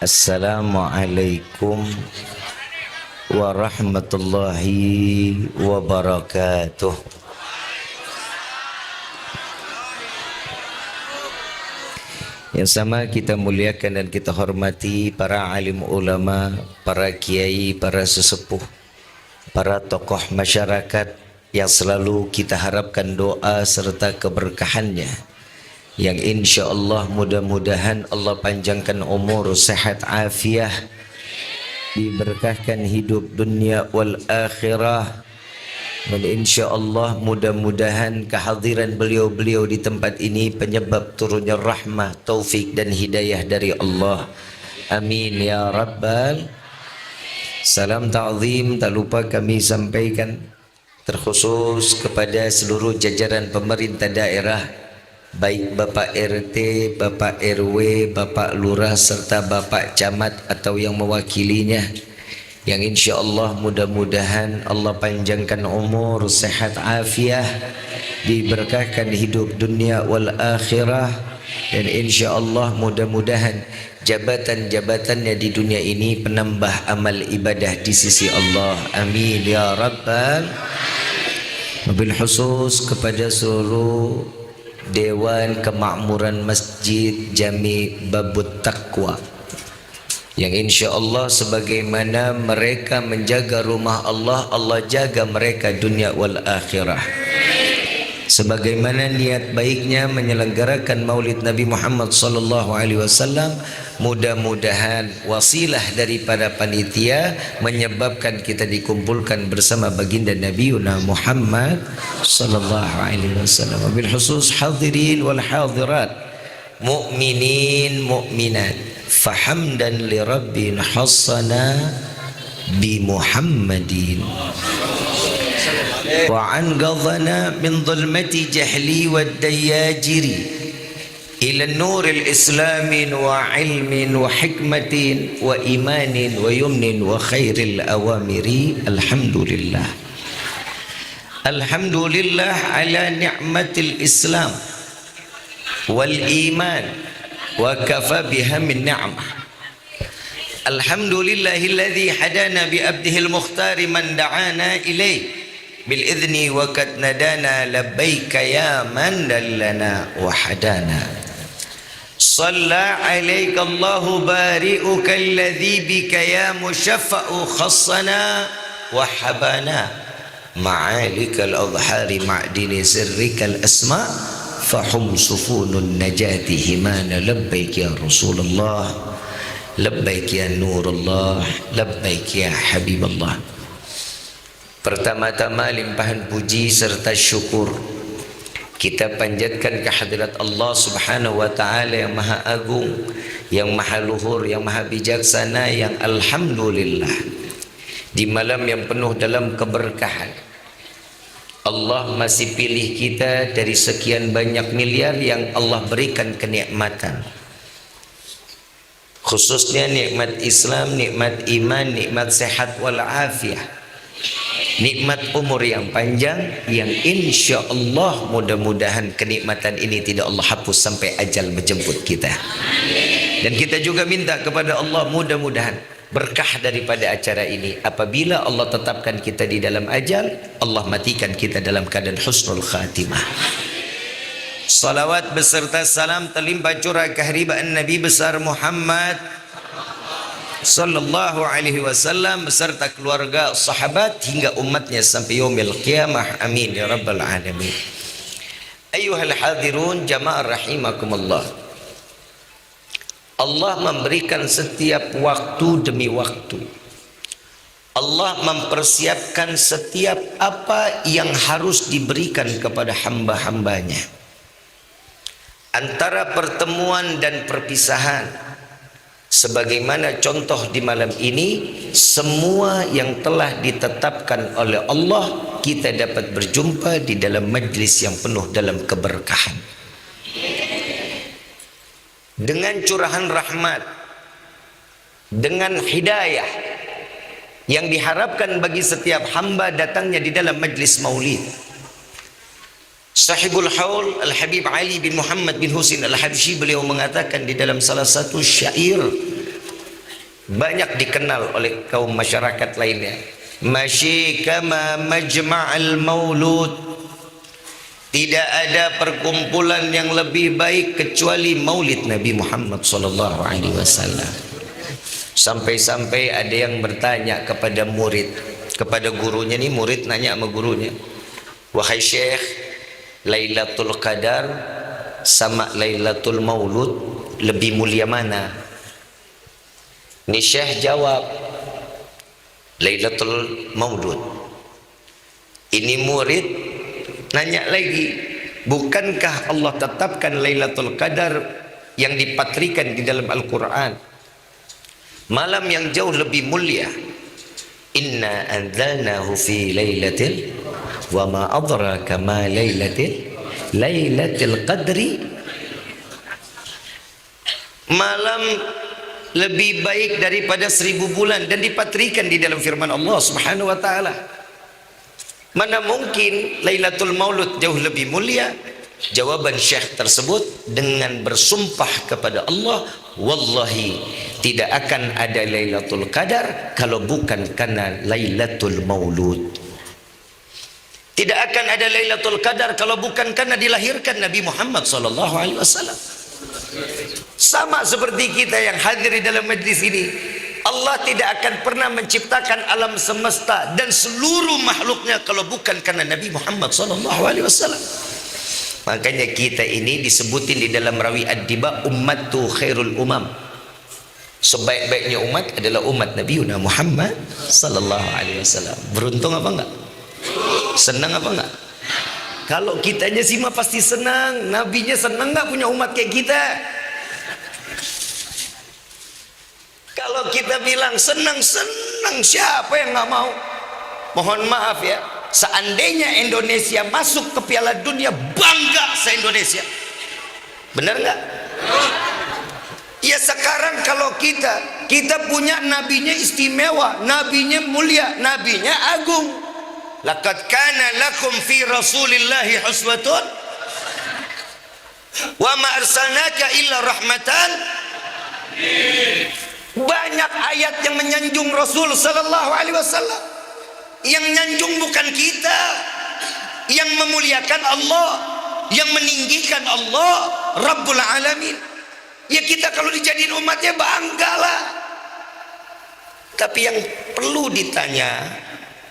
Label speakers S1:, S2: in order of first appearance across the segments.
S1: Assalamualaikum warahmatullahi wabarakatuh. Yang sama kita muliakan dan kita hormati para alim ulama, para kiai, para sesepuh, para tokoh masyarakat yang selalu kita harapkan doa serta keberkahannya, yang insya Allah mudah-mudahan Allah panjangkan umur, sehat, afiah, diberkahkan hidup dunia wal akhirah. Dan insya Allah mudah-mudahan kehadiran beliau-beliau di tempat ini penyebab turunnya rahmah, taufik dan hidayah dari Allah. Amin ya rabbal. Salam ta'zim tak lupa kami sampaikan terkhusus kepada seluruh jajaran pemerintah daerah, baik Bapak RT, Bapak RW, Bapak Lurah serta Bapak Camat atau yang mewakilinya, yang insya Allah mudah-mudahan Allah panjangkan umur, sehat, afiah, diberkahkan hidup dunia wal akhirah, dan insya Allah mudah-mudahan jabatan-jabatannya di dunia ini penambah amal ibadah di sisi Allah. Amin ya rabbal. Wabil khusus kepada seluruh Dewan Kemakmuran Masjid Jami Babut Taqwa, yang insya Allah sebagaimana mereka menjaga rumah Allah, Allah jaga mereka dunia wal akhirah. Sebagaimana niat baiknya menyelenggarakan Maulid Nabi Muhammad SAW, mudah-mudahan wasilah daripada panitia menyebabkan kita dikumpulkan bersama baginda Nabi Muhammad SAW. Bil khusus hadirin wal hadirat, mu'minin mu'minat, fahamdan li rabbin hassana bi Muhammadin wa anqadhana min dhulmati jahli wad dayajiri ila nur al-islamin wa ilmin wa hikmatin wa imanin wa yumnin wa khairil awamiri. Alhamdulillah, alhamdulillah ala ni'matil islam wal iman wa kafa biha min ni'mah. Alhamdulillahilladzi hadana bi abdihil mukhtari man da'ana ilayh bil idzni wa kad nadana labbaika ya man dallana wa hadana. Shalla alayka Allahu bari'uka alladhi bika ya mushaffa'u khassana wa habana ma'alikal adhari ma'dini sirrikal asma fahum sufunun najati himana. Labbaik ya Rasulullah, labbaik ya Nurullah, labbaik ya Habiballah. Pertama-tama limpahan puji serta syukur kita panjatkan kehadirat Allah Subhanahu wa taala yang maha agung, yang maha luhur, yang maha bijaksana, yang alhamdulillah di malam yang penuh dalam keberkahan Allah masih pilih kita dari sekian banyak miliar yang Allah berikan kenikmatan, khususnya nikmat Islam, nikmat iman, nikmat sehat wal afiah, nikmat umur yang panjang, yang insya Allah mudah-mudahan kenikmatan ini tidak Allah hapus sampai ajal menjemput kita. Dan kita juga minta kepada Allah mudah-mudahan berkah daripada acara ini, apabila Allah tetapkan kita di dalam ajal, Allah matikan kita dalam keadaan husnul khatimah. Salawat beserta salam terlimpah curah kehadiran Nabi besar Muhammad sallallahu alaihi wasallam beserta keluarga, sahabat hingga umatnya sampai yaumil qiyamah. Amin ya rabbal alamin. Ayyuhal hadirun jamaah rahimakumullah. Allah memberikan setiap waktu demi waktu. Allah mempersiapkan setiap apa yang harus diberikan kepada hamba-hambanya. Antara pertemuan dan perpisahan, sebagaimana contoh di malam ini, semua yang telah ditetapkan oleh Allah, kita dapat berjumpa di dalam majlis yang penuh dalam keberkahan. Dengan curahan rahmat, dengan hidayah yang diharapkan bagi setiap hamba datangnya di dalam majlis maulid. Sahibul Haul Al-Habib Ali bin Muhammad bin Husin Al-Habsyi, beliau mengatakan di dalam salah satu syair, banyak dikenal oleh kaum masyarakat lainnya. Masyi kama majma'al maulud, tidak ada perkumpulan yang lebih baik kecuali maulid Nabi Muhammad sallallahu alaihi wasallam. Sampai-sampai ada yang bertanya kepada murid, kepada gurunya. Nih murid nanya sama gurunya, wahai syekh, Lailatul Qadar sama Lailatul Maulud lebih mulia mana? Ni syekh jawab, Lailatul Maulud. Ini murid nanya lagi, bukankah Allah tetapkan Lailatul Qadar yang dipatrikan di dalam Al-Quran malam yang jauh lebih mulia? Inna anzalnahu fi lailatil wa ma adraka ma lailatul qadri. Malam lebih baik daripada 1000 bulan dan dipatrikan di dalam firman Allah Subhanahu wa taala. Mana mungkin Lailatul Maulud jauh lebih mulia? Jawaban syekh tersebut dengan bersumpah kepada Allah, wallahi tidak akan ada Lailatul Qadar kalau bukan karena Lailatul Maulud. Tidak akan ada Lailatul Qadar kalau bukan karena dilahirkan Nabi Muhammad sallallahu alaihi wasallam. Sama seperti kita yang hadir di dalam majlis ini, Allah tidak akan pernah menciptakan alam semesta dan seluruh makhluknya kalau bukan karena Nabi Muhammad sallallahu alaihi wasallam. Makanya kita ini disebutin di dalam rawi Ad-Diba, ummatu khairul umam. Sebaik-baiknya umat adalah umat Nabi Muhammad sallallahu alaihi wasallam. Beruntung apa enggak? Senang apa enggak? Kalau kitanya sih mah pasti senang. Nabinya senang enggak punya umat kayak kita? Kalau kita bilang senang-senang, siapa yang nggak mau? Mohon maaf ya, seandainya Indonesia masuk ke Piala Dunia, bangga se-Indonesia. Benar nggak? Ya sekarang kalau kita punya nabinya istimewa, nabinya mulia, nabinya agung. Laqad kana lakum fi rasulillahi huswatun wa ma arsalnaka illa rahmatan. Banyak ayat yang menyanjung Rasul sallallahu alaihi wasallam. Yang nyanjung bukan kita, yang memuliakan Allah, yang meninggikan Allah Rabbul Alamin. Ya kita kalau dijadiin umatnya banggalah. Tapi yang perlu ditanya,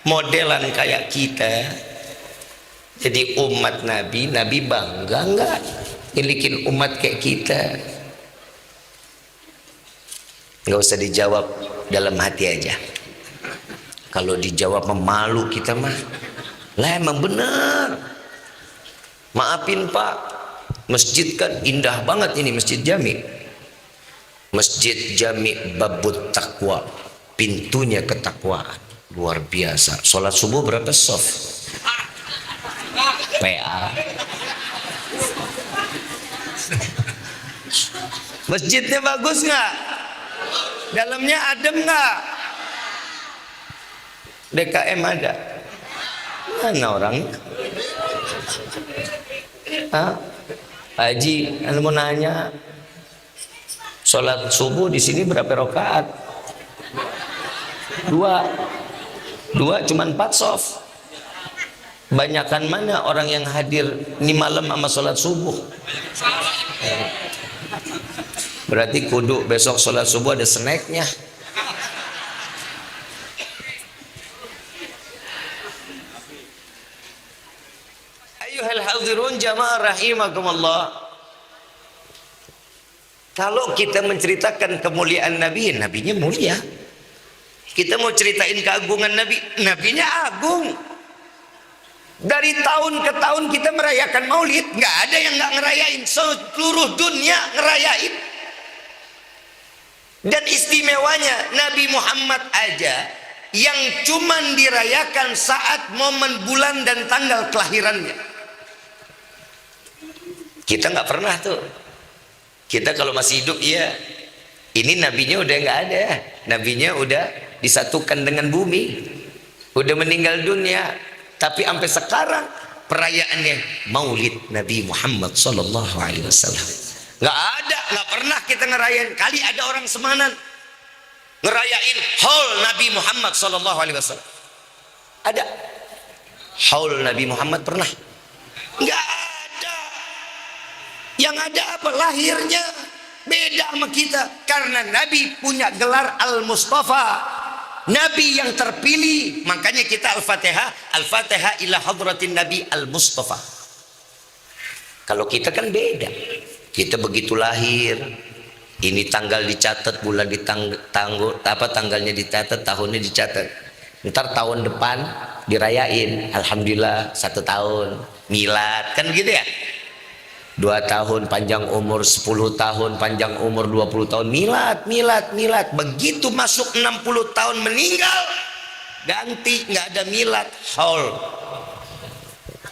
S1: modelan kayak kita jadi umat Nabi, Nabi bangga enggak milikin umat kayak kita? Nggak usah dijawab, dalam hati aja. Kalau dijawab memalu kita mah, lah emang bener. Maafin Pak, masjid kan indah banget ini, Masjid Jami. Masjid Jami Babut Taqwa, pintunya ketakwaan, luar biasa. Sholat subuh berapa soft? PA. Masjidnya bagus nggak? Dalamnya adem nggak? DKM ada? Mana orangnya? Pak Haji, anda mau nanya, sholat subuh di sini berapa rakaat? Dua, cuman 4 soft. Banyakan mana orang yang hadir ini malam sama sholat subuh? Berarti kudu besok sholat subuh ada snacknya. Ayuhal hadirun jamaah rahimakumullah. Kalau kita menceritakan kemuliaan Nabi, Nabinya mulia. Kita mau ceritain keagungan Nabi, Nabinya agung. Dari tahun ke tahun kita merayakan maulid, nggak ada yang nggak ngerayain. Seluruh dunia ngerayain. Dan istimewanya Nabi Muhammad aja yang cuman dirayakan saat momen bulan dan tanggal kelahirannya. Kita nggak pernah tuh. Kita kalau masih hidup, iya, ini nabinya udah nggak ada, nabinya udah disatukan dengan bumi, udah meninggal dunia. Tapi sampai sekarang perayaannya Maulid Nabi Muhammad sallallahu alaihi wasallam. Nggak ada, nggak pernah kita ngerayain. Kali ada orang Semanan, ngerayain haul Nabi Muhammad sallallahu alaihi wasallam? Ada? Haul Nabi Muhammad pernah? Enggak ada. Yang ada apa? Lahirnya beda sama kita, karena Nabi punya gelar Al-Mustafa, Nabi yang terpilih. Makanya kita Al-Fatihah, Al-Fatihah ila hadratin Nabi Al-Mustafa. Kalau kita kan beda. Kita begitu lahir, ini tanggal dicatat, bulan tanggalnya dicatat, tahunnya dicatat. Ntar tahun depan dirayain, alhamdulillah 1 tahun milad, kan gitu ya. 2 tahun panjang umur, 10 tahun panjang umur, 20 tahun milad. Begitu masuk 60 tahun meninggal, ganti, nggak ada milad, haul.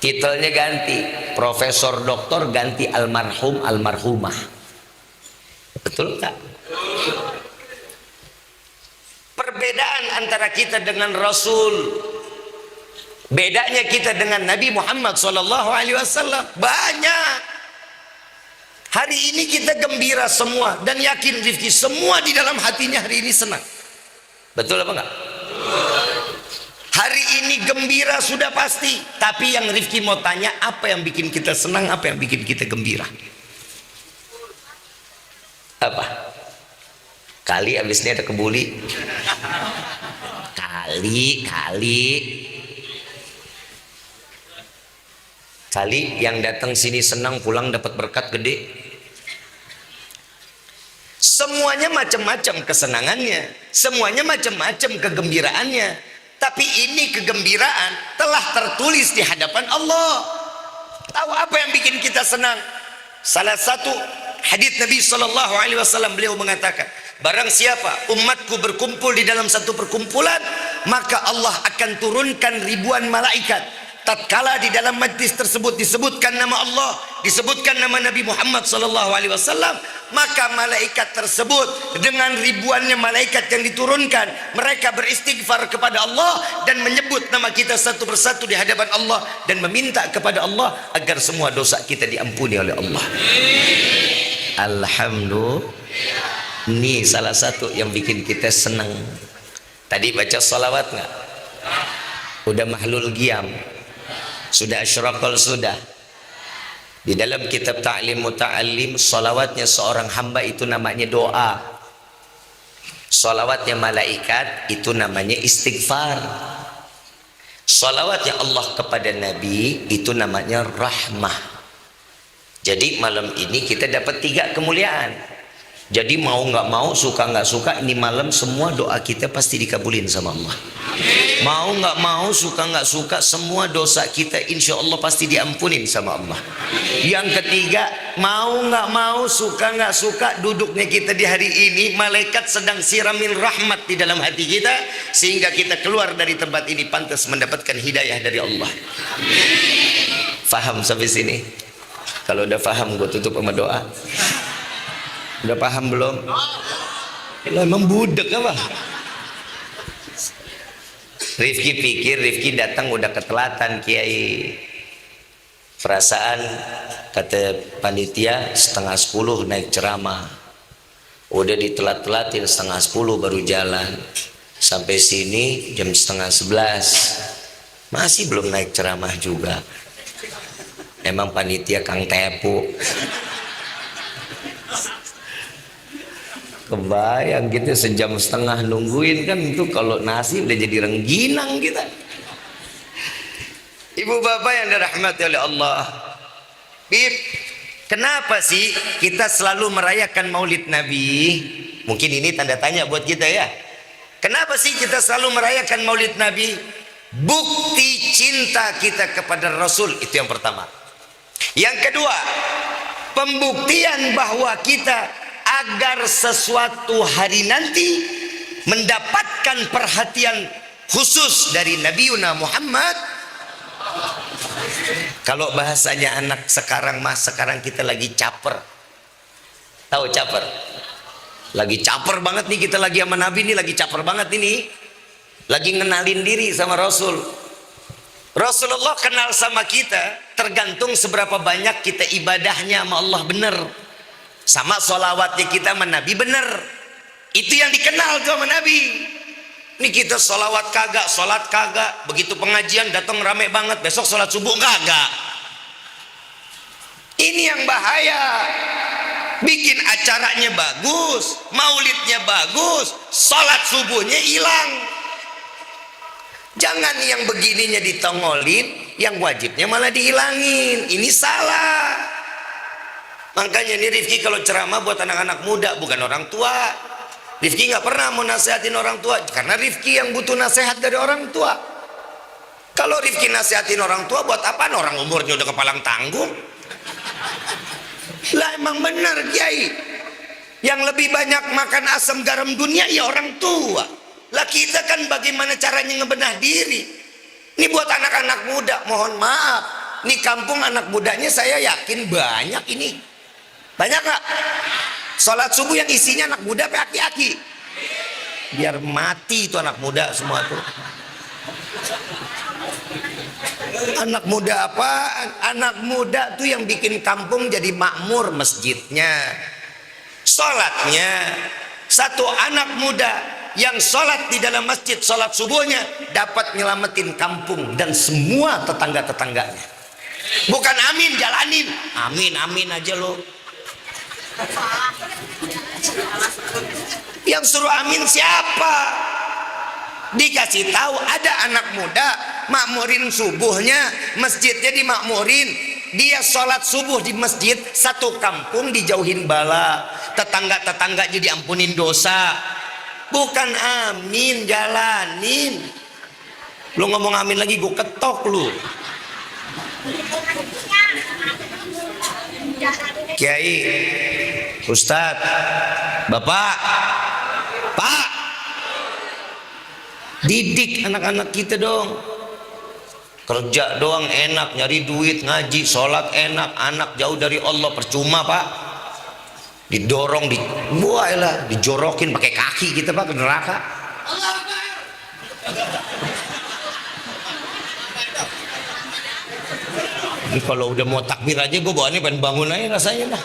S1: Titelnya ganti, profesor doktor ganti almarhum almarhumah. Betul tak? Perbedaan antara kita dengan Rasul, bedanya kita dengan Nabi Muhammad SAW banyak. Hari ini kita gembira semua, dan yakin Rifki semua di dalam hatinya hari ini senang. Betul apa enggak? Hari ini gembira sudah pasti, tapi yang Rifki mau tanya, apa yang bikin kita senang, apa yang bikin kita gembira? Apa? Kali abis ini ada kebuli. Kali yang datang sini senang, pulang dapat berkat gede. Semuanya macam-macam kesenangannya, semuanya macam-macam kegembiraannya. Tapi ini kegembiraan telah tertulis di hadapan Allah. Tahu apa yang bikin kita senang? Salah satu hadits Nabi SAW, beliau mengatakan, barang siapa umatku berkumpul di dalam satu perkumpulan, maka Allah akan turunkan ribuan malaikat. Tatkala di dalam majlis tersebut disebutkan nama Allah, disebutkan nama Nabi Muhammad SAW, maka malaikat tersebut dengan ribuannya malaikat yang diturunkan, mereka beristighfar kepada Allah dan menyebut nama kita satu persatu di hadapan Allah dan meminta kepada Allah agar semua dosa kita diampuni oleh Allah. Alhamdulillah. Ini salah satu yang bikin kita senang. Tadi baca salawat nggak? Udah mahlul qiyam? Sudah asyraqal? Sudah. Di dalam kitab Ta'lim Muta'allim, salawatnya seorang hamba itu namanya doa. Salawatnya malaikat itu namanya istighfar. Salawatnya Allah kepada Nabi itu namanya rahmah. Jadi malam ini kita dapat 3 kemuliaan. Jadi mau nggak mau, suka nggak suka, ini malam semua doa kita pasti dikabulin sama Allah. Mau nggak mau, suka nggak suka, semua dosa kita insya Allah pasti diampunin sama Allah. Yang ketiga, mau nggak mau, suka nggak suka, duduknya kita di hari ini, malaikat sedang siramin rahmat di dalam hati kita, sehingga kita keluar dari tempat ini pantas mendapatkan hidayah dari Allah. Faham sampai sini? Kalau udah faham, gue tutup sama doa. Udah paham belum? Lo emang budak apa? Rifki pikir Rifki datang udah ketelatan Kiai. Perasaan kata panitia 9:30 naik ceramah. Udah ditelat-telatin 9:30 baru jalan. Sampai sini jam 10:30. Masih belum naik ceramah juga. Emang panitia Kang Tepu. Kebayang gitu 1,5 jam nungguin kan, itu kalau nasi udah jadi rengginang kita. Ibu bapak yang dirahmati oleh Allah, Bib, kenapa sih kita selalu merayakan Maulid Nabi? Mungkin ini tanda tanya buat kita ya. Kenapa sih kita selalu merayakan Maulid Nabi? Bukti cinta kita kepada Rasul, itu yang pertama. Yang kedua, pembuktian bahwa kita agar sesuatu hari nanti mendapatkan perhatian khusus dari Nabi Muhammad. Kalau bahasanya anak sekarang mah, sekarang kita lagi caper. Tahu caper? Lagi caper banget nih kita, lagi sama Nabi nih, lagi caper banget ini. Lagi ngenalin diri sama Rasul. Rasulullah kenal sama kita tergantung seberapa banyak kita ibadahnya sama Allah bener, sama sholawatnya kita sama Nabi bener. Itu yang dikenal tuh sama Nabi. Ini kita sholawat kagak, sholat kagak, begitu pengajian datang rame banget, besok sholat subuh kagak. Ini yang bahaya. Bikin acaranya bagus, maulidnya bagus, sholat subuhnya hilang. Jangan yang begininya ditongolin, yang wajibnya malah dihilangin. Ini salah. Makanya nih Rifki kalau ceramah buat anak-anak muda, bukan orang tua. Rifki nggak pernah mau nasihatin orang tua, karena Rifki yang butuh nasihat dari orang tua. Kalau Rifki nasihatin orang tua, buat apa? Orang umurnya udah kepalang tanggung. Lah emang benar Kiai, yang lebih banyak makan asam garam dunia ya orang tua. Lah kita kan bagaimana caranya ngebenah diri. Ini buat anak-anak muda, mohon maaf, ini kampung anak mudanya saya yakin banyak ini. Banyak gak? Sholat subuh yang isinya anak muda apa aki-aki? Biar mati itu anak muda semua tuh. Anak muda apaan? Anak muda tuh yang bikin kampung jadi makmur masjidnya, sholatnya. Satu anak muda yang sholat di dalam masjid, sholat subuhnya dapat nyelamatin kampung dan semua tetangga-tetangganya. Bukan amin jalanin, amin amin aja lo. Yang suruh amin siapa? Dikasih tahu ada anak muda makmurin subuhnya, masjidnya dimakmurin, dia sholat subuh di masjid, satu kampung dijauhin bala, tetangga-tetangganya diampunin dosa. Bukan amin jalanin. Lu ngomong amin lagi gue ketok lu. Kiai, Ustadz, Bapak, Pak, didik anak-anak kita dong. Kerja doang enak, nyari duit, ngaji, sholat enak, anak jauh dari Allah percuma Pak. Didorong, dijorokin pakai kaki kita Pak ke neraka. Ini kalau udah mau takbir aja gue bawaannya pengen bangun aja rasanya dah.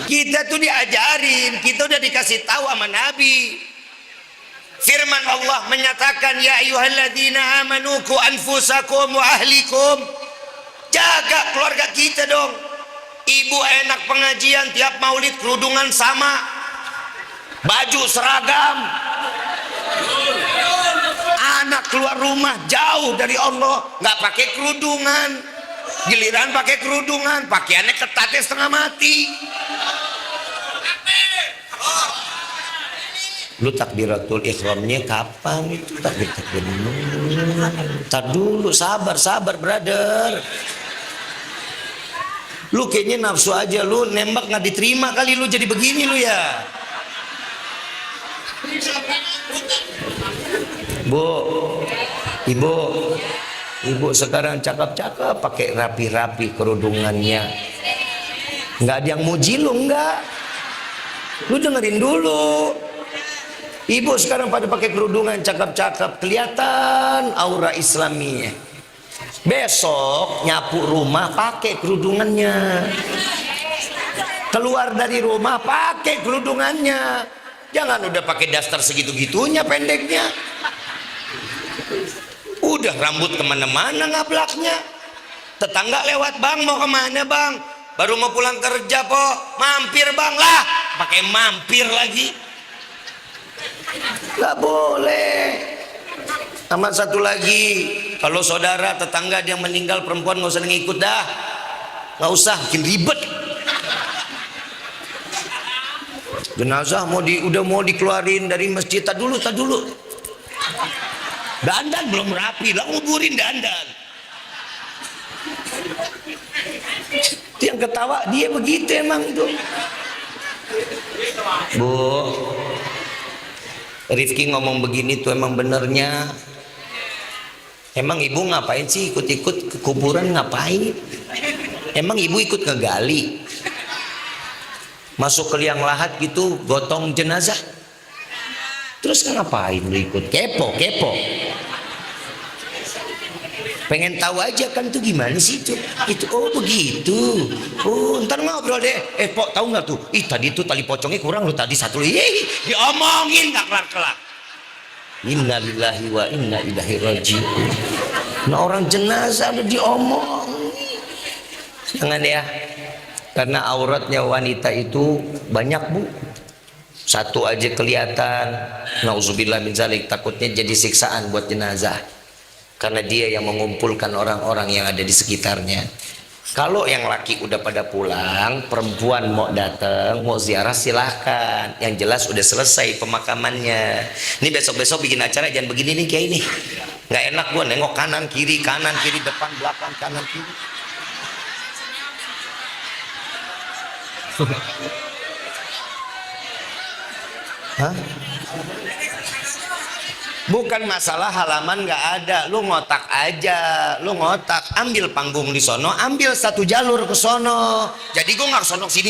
S1: Kita tuh diajarin, kita udah dikasih tahu sama Nabi. Firman Allah menyatakan, ya ayyuhalladzina amanu qu anfusakum wa ahlikum. Jaga keluarga kita dong. Ibu enak pengajian, tiap maulid kerudungan sama, baju seragam. Anak keluar rumah jauh dari Allah, nggak pakai kerudungan. Giliran pakai kerudungan, pakaiannya ketatnya setengah mati. Lu takbiratul ihramnya kapan itu? Takbir tar dulu, sabar brother. Lu kayaknya nafsu aja, lu nembak nggak diterima kali, lu jadi begini lu ya. Bu, ibu sekarang cakep-cakep, pakai rapi-rapi kerudungannya. Nggak ada yang muji lu, nggak. Lu dengerin dulu. Ibu sekarang pada pakai kerudungan cakep-cakep, kelihatan aura Islaminya. Besok nyapu rumah pakai kerudungannya. Keluar dari rumah pakai kerudungannya. Jangan udah pakai daster segitu-gitunya pendeknya. Udah rambut kemana-mana ngablaknya. Tetangga lewat, bang mau kemana bang? Baru mau pulang kerja po, mampir bang lah. Pakai mampir lagi. Gak boleh. Sama satu lagi, kalau saudara tetangga dia meninggal perempuan nggak usah ngikut dah, nggak usah, bikin ribet. Jenazah udah mau dikeluarin dari masjid, tak dulu. Dandan belum rapi, lah nguburin dandan. Yang ketawa dia begitu emang tuh. Bu, Rifki ngomong begini tuh emang benernya. Emang ibu ngapain sih ikut-ikut ke kuburan, ngapain? Emang ibu ikut ngegali? Masuk ke liang lahat gitu, gotong jenazah? Terus ngapain lu ikut? Kepo. Pengen tahu aja kan tuh gimana sih itu? Itu oh begitu. Oh ntar ngobrol deh. Pok tahu nggak tuh? Ih tadi tuh tali pocongnya kurang lo tadi satu. Diomongin nggak kelar-kelar. Innalillahi wa inna ilaihi raji'un. Nah orang jenazah udah diomong. Jangan ya. Karena auratnya wanita itu banyak bu. Satu aja kelihatan. Nauzubillah min zalik, takutnya jadi siksaan buat jenazah. Karena dia yang mengumpulkan orang-orang yang ada di sekitarnya. Kalau yang laki udah pada pulang, perempuan mau datang, mau ziarah silahkan. Yang jelas udah selesai pemakamannya. Ini besok-besok bikin acara jangan begini nih kayak ini. Nggak enak gua nengok kanan kiri depan belakang kanan kiri. Hah? Bukan masalah halaman nggak ada, lu ngotak aja, lu ngotak, ambil panggung di sono, ambil satu jalur ke sono. Jadi gue nggak sono sini.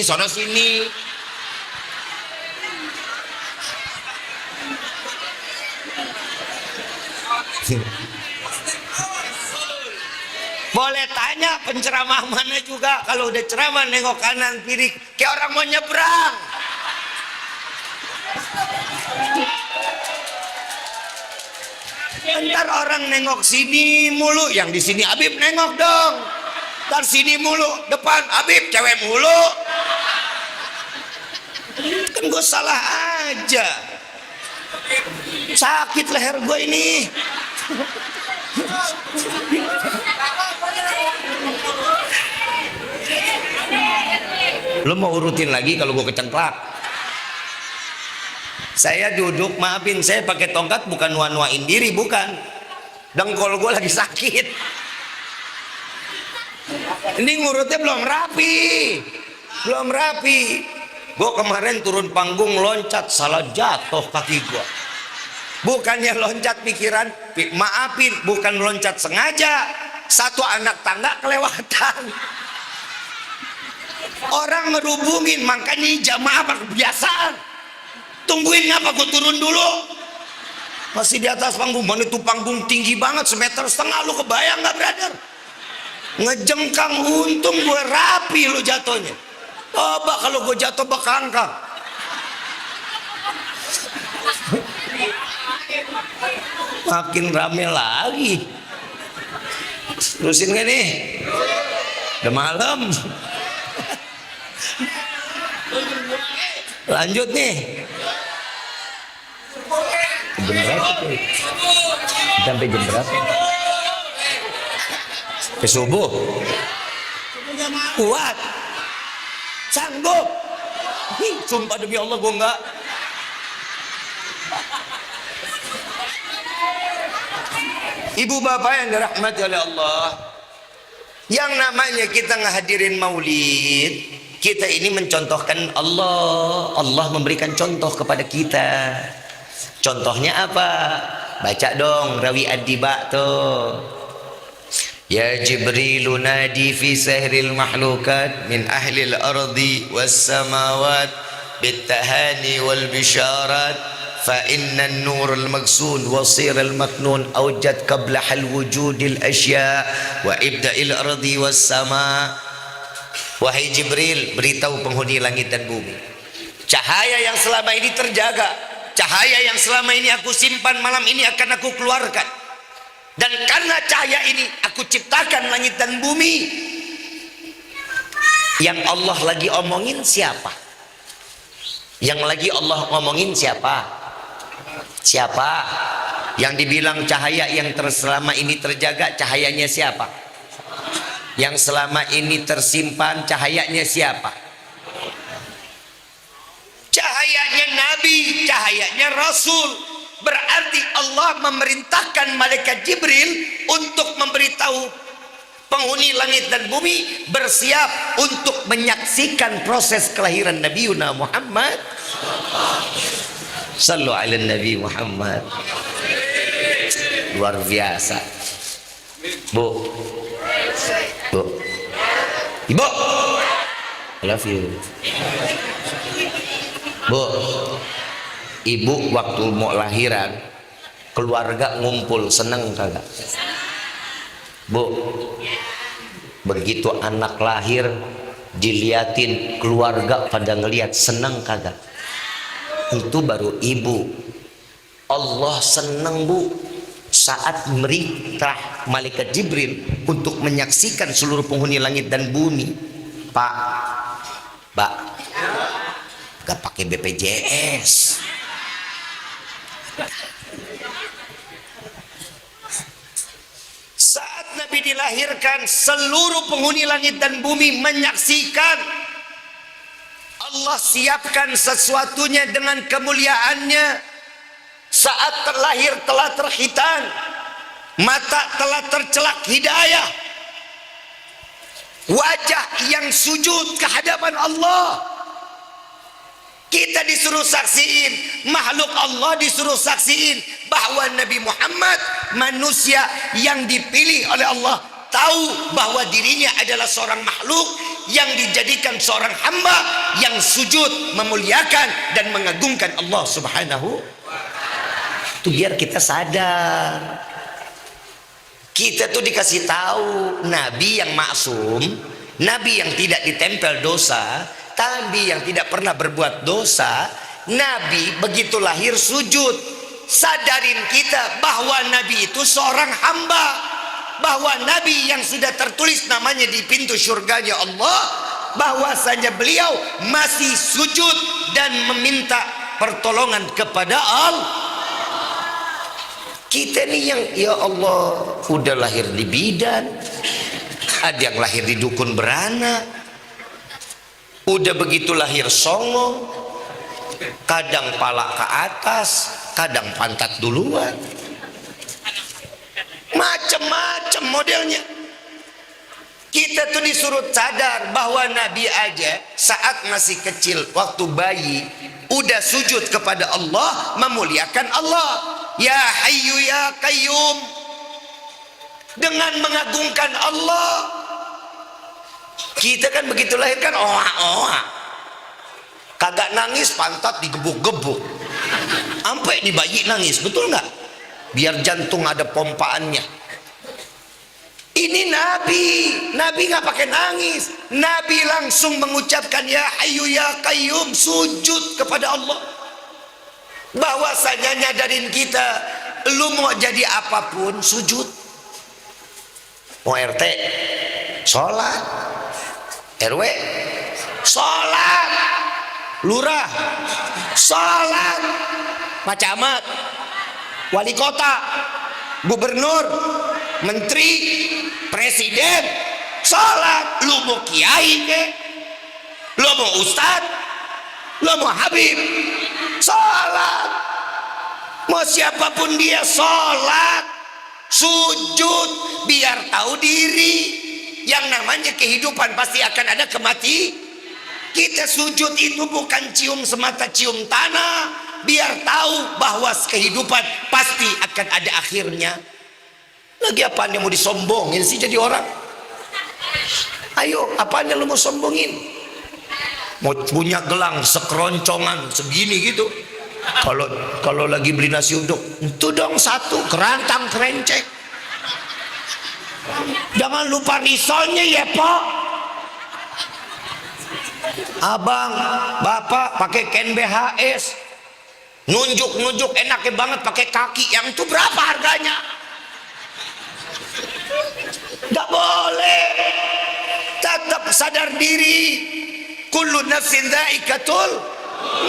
S1: Boleh tanya penceramah mana juga, kalau udah ceramah nengok kanan kiri, kayak orang mau nyebrang. Ntar orang nengok sini mulu, yang di sini Habib nengok dong. Ntar sini mulu, depan Habib cewek mulu. Kan gue salah aja. Sakit leher gue ini. Lo mau urutin lagi kalau gue kecengklak? Saya duduk, maafin saya pakai tongkat bukan nuan-nuain diri, bukan. Dengkol gue lagi sakit. Ini ngurutnya belum rapi. Gue kemarin turun panggung loncat, salah jatuh kaki gue. Bukannya loncat pikiran, maafin, bukan loncat sengaja. Satu anak tangga kelewatan. Orang ngerubungin, makanya jamaah kebiasaan. Tungguin ngapa gue turun dulu. Masih di atas panggung, mana itu panggung tinggi banget, 1,5 meter, lu kebayang nggak brother? Ngejengkang, untung gue rapi lu jatuhnya. Coba kalau gue jatuh bekangkang. Makin rame lagi. Terusin gak nih? Udah malam. Lanjut nih. Jam berapa tuh? Sampai jam berapa? Ke subuh. Kuat. Sanggup. Sumpah demi Allah gue enggak. Ibu bapak yang dirahmati oleh Allah, yang namanya kita ngehadirin maulid, kita ini mencontohkan Allah. Allah memberikan contoh kepada kita. Contohnya apa? Baca dong rawi ad-diba tuh. Ya Jibrilu nadi fi sahril mahlukat min ahlil ardi was samawat bittahani wal bisharat fa inna an-nur al-magsun wasir al-maknun awjad qabla hal wujudil asya wa ibda'il ardi was sama. Wahai Jibril, beritahu penghuni langit dan bumi, cahaya yang selama ini terjaga, cahaya yang selama ini aku simpan, malam ini akan aku keluarkan. Dan karena cahaya ini aku ciptakan langit dan bumi. Yang Allah lagi omongin siapa? Yang lagi Allah ngomongin siapa? Siapa? Yang dibilang cahaya yang selama ini terjaga, cahayanya siapa? Yang selama ini tersimpan, cahayanya siapa? Cahayanya Nabi, cahayanya Rasul. Berarti Allah memerintahkan malaikat Jibril untuk memberitahu penghuni langit dan bumi bersiap untuk menyaksikan proses kelahiran Nabi Muhammad. Sallu ala Nabi Muhammad. Luar biasa. Bu, Ibu, I love you. Bu, Ibu waktu mau lahiran, keluarga ngumpul, seneng kagak? Bu, begitu anak lahir diliatin keluarga pada ngeliat, seneng kagak? Itu baru ibu. Allah seneng bu saat merintah malaikat Jibril untuk menyaksikan seluruh penghuni langit dan bumi. Pak, Mbak, gak pakai BPJS. Saat Nabi dilahirkan, seluruh penghuni langit dan bumi menyaksikan. Allah siapkan sesuatunya dengan kemuliaannya. Saat terlahir telah terhitan, mata telah tercelak hidayah, wajah yang sujud ke hadapan Allah. Kita disuruh saksiin, makhluk Allah disuruh saksiin bahwa Nabi Muhammad manusia yang dipilih oleh Allah, tahu bahwa dirinya adalah seorang makhluk yang dijadikan seorang hamba yang sujud memuliakan dan mengagungkan Allah Subhanahu. Itu biar kita sadar. Kita tuh dikasih tahu Nabi yang maksum, Nabi yang tidak ditempel dosa, Nabi yang tidak pernah berbuat dosa. Nabi begitu lahir sujud. Sadarin kita bahwa Nabi itu seorang hamba, bahwa Nabi yang sudah tertulis namanya di pintu surganya Allah, bahwasanya beliau masih sujud dan meminta pertolongan kepada Allah. Kita nih yang ya Allah udah lahir di bidan, ada yang lahir di dukun beranak, udah begitu lahir songong, kadang pala ke atas, kadang pantat duluan, macam-macam modelnya. Kita tuh disuruh sadar bahwa Nabi aja saat masih kecil, waktu bayi, udah sujud kepada Allah, memuliakan Allah. Ya Hayyu ya Qayyum, dengan mengagungkan Allah. Kita kan begitu lahir kan oa-oa, kagak nangis pantat digebuk-gebuk, sampai di bayi nangis, betul nggak? Biar jantung ada pompaannya. Ini Nabi nggak pakai nangis, Nabi langsung mengucapkan ya Hayyu ya Qayyum, sujud kepada Allah. Bahwasanya nyadarin kita, lu mau jadi apapun sujud. Mau RT sholat, RW sholat, lurah sholat, Pak Camat, wali kota, gubernur, menteri, presiden sholat. Lu mau kiai ke, lu mau ustadz, lu mau habib, sholat. Mau siapapun dia sholat, sujud, biar tahu diri. Yang namanya kehidupan pasti akan ada kematian. Kita sujud itu bukan cium semata cium tanah, biar tahu bahwa kehidupan pasti akan ada akhirnya. Lagi apaan yang mau disombongin sih jadi orang? Ayo, apaan yang lu mau sombongin? Mau punya gelang sekeroncongan segini gitu, kalau lagi beli nasi uduk itu dong satu kerantang kerencek. Jangan lupa risolnya ya Pak. Abang bapak pakai ken BHS, nunjuk enaknya banget pakai kaki, yang itu berapa harganya? Gak boleh. Tetap sadar diri, kullu nafsin dha'iqatul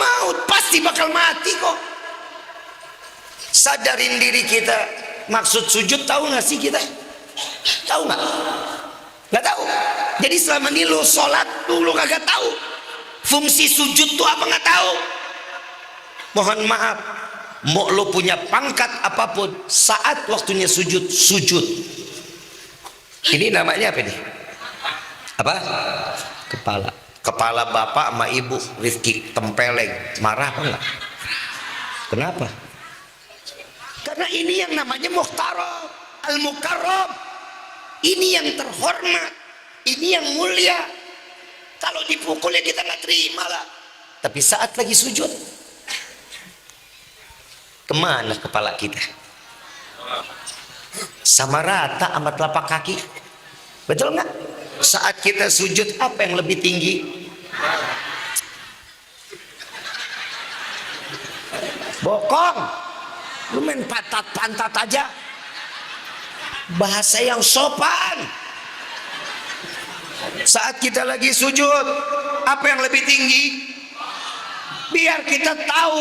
S1: maut, pasti bakal mati kok. Sadarin diri kita. Maksud sujud tahu nggak sih kita? Tahu nggak? Nggak tahu. Jadi selama ini lu sholat lu kagak tahu fungsi sujud tuh apa, nggak tahu. Mohon maaf, mau lu punya pangkat apapun, saat waktunya sujud, sujud. Ini namanya apa nih? Apa? Kepala bapak sama ibu Rifki tempeleng, marah apa enggak? Kenapa? Karena ini yang namanya muhtaram, al-mukarram. Ini yang terhormat, ini yang mulia. Kalau dipukulnya kita nggak terima lah. Tapi saat lagi sujud, kemana kepala kita? sama rata sama telapak kaki. Betul nggak? Saat kita sujud apa yang lebih tinggi? Bokong. Lu main pantat-pantat aja. Bahasa yang sopan. Saat kita lagi sujud, apa yang lebih tinggi? Biar kita tahu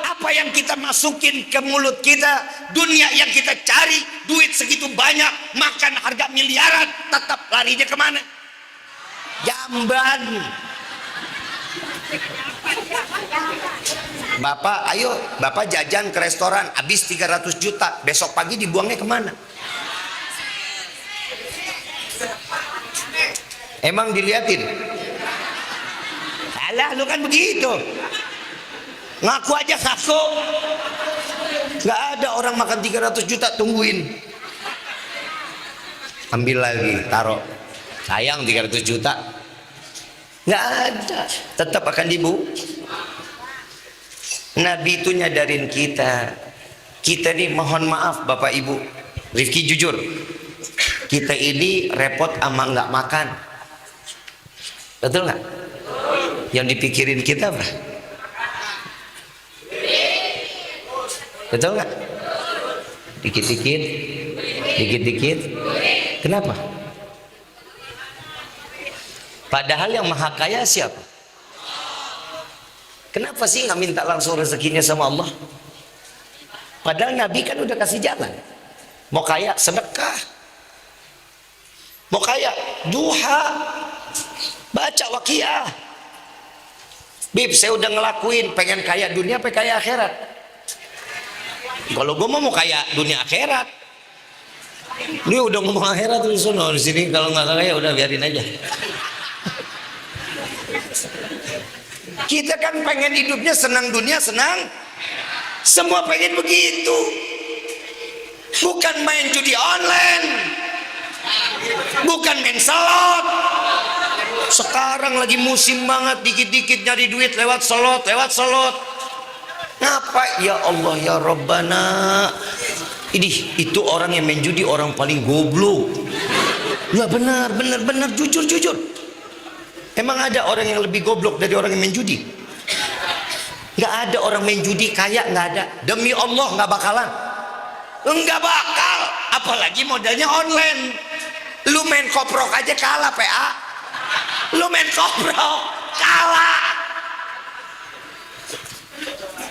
S1: apa yang kita masukin ke mulut kita, dunia yang kita cari, duit segitu banyak, makan harga miliaran, tetap larinya kemana? Jamban. Bapak, ayo, Bapak jajan ke restoran, habis 300 juta, besok pagi dibuangnya kemana? Emang diliatin? Alah, lu kan begitu. Ngaku aja ngaku. Gak ada orang makan 300 juta, tungguin. Ambil lagi, taruh. Sayang 300 juta. Gak ada, tetap akan dibu. Nabi itu nyadarin kita. Kita nih mohon maaf Bapak Ibu, Rifki jujur, kita ini repot ama nggak makan. Betul nggak? Yang dipikirin kita apa? Betul nggak? Dikit-dikit, dikit-dikit. Kenapa? Padahal yang maha kaya siapa? Kenapa sih nggak minta langsung rezekinya sama Allah? Padahal Nabi kan udah kasih jalan. Mau kaya sedekah, mau kaya duha, baca waqiah. Bib, saya udah ngelakuin, pengen kaya dunia, pengen kaya akhirat. Kalau gue mau kaya dunia akhirat, dia udah ngomong akhirat tuh sono di sini. Kalau nggak kaya udah biarin aja. Kita kan pengen hidupnya senang dunia, senang. Semua pengen begitu. Bukan main judi online, bukan main slot. Sekarang lagi musim banget, dikit-dikit nyari duit lewat slot, lewat slot. Ngapa? Ya Allah ya Rabbana. Itu orang yang main judi orang paling goblok. Ya benar, jujur. Emang ada orang yang lebih goblok dari orang yang main judi? Nggak ada orang main judi kaya, nggak ada. Demi Allah nggak bakalan. Nggak bakal. Apalagi modalnya online. Lu main koprok aja kalah PA. Lu main koprok kalah.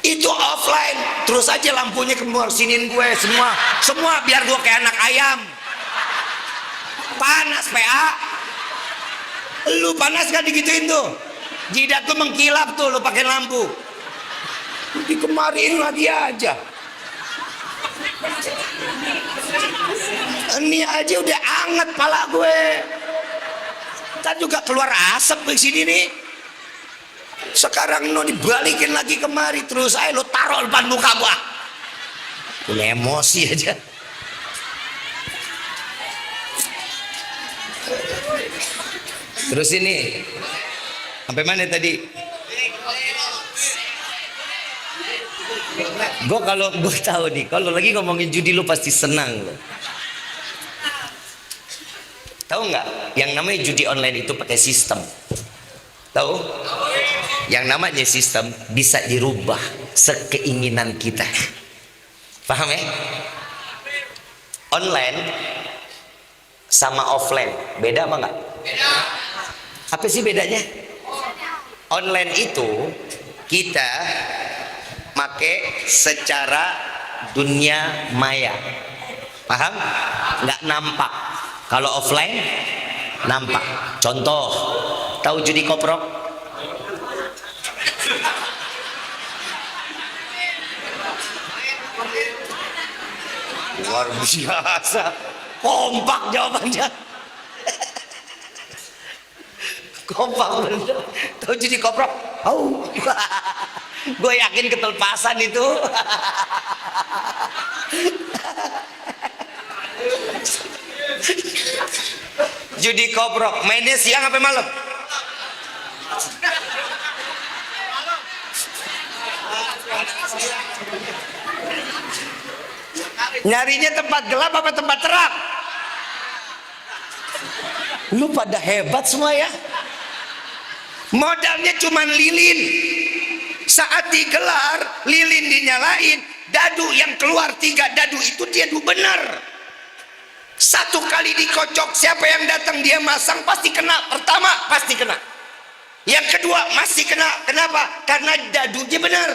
S1: Itu offline. Terus aja lampunya keluar siniin gue semua biar gue kayak anak ayam. Panas PA. Lu panas gak digituin tuh? Jidat tuh mengkilap tuh lu pakai lampu. Dikemarin lagi aja. Ini aja udah anget pala gue. Kan juga keluar asap di sini nih. Sekarang no dibalikin lagi kemari, terus ayo lu taruh depan muka gua. Punya emosi aja. Terus ini sampai mana tadi? Kalau gue tahu nih, kalau lagi ngomongin judi lu pasti senang lo. Tahu nggak? Yang namanya judi online itu pakai sistem. Tahu? Yang namanya sistem bisa dirubah sekeinginan kita. Paham ya? Online sama offline beda apa nggak? Beda. Apa sih bedanya? Online itu kita make secara dunia maya, paham? Nggak nampak. Kalau offline nampak. Contoh, tahu judi koprok? Luar biasa, kompak jawabannya. Kompak bener. Tahu judi koprok? Oh. Gue yakin ketelepasan itu. Judi koprok mainnya siang apa malam? Nyarinya tempat gelap apa tempat terang? Lu pada hebat semua ya. Modalnya cuman lilin. Saat digelar, lilin dinyalain, dadu yang keluar 3 dadu itu dadu benar. 1 kali dikocok, siapa yang datang dia masang pasti kena. Pertama pasti kena. Yang kedua masih kena. Kenapa? Karena dadunya benar.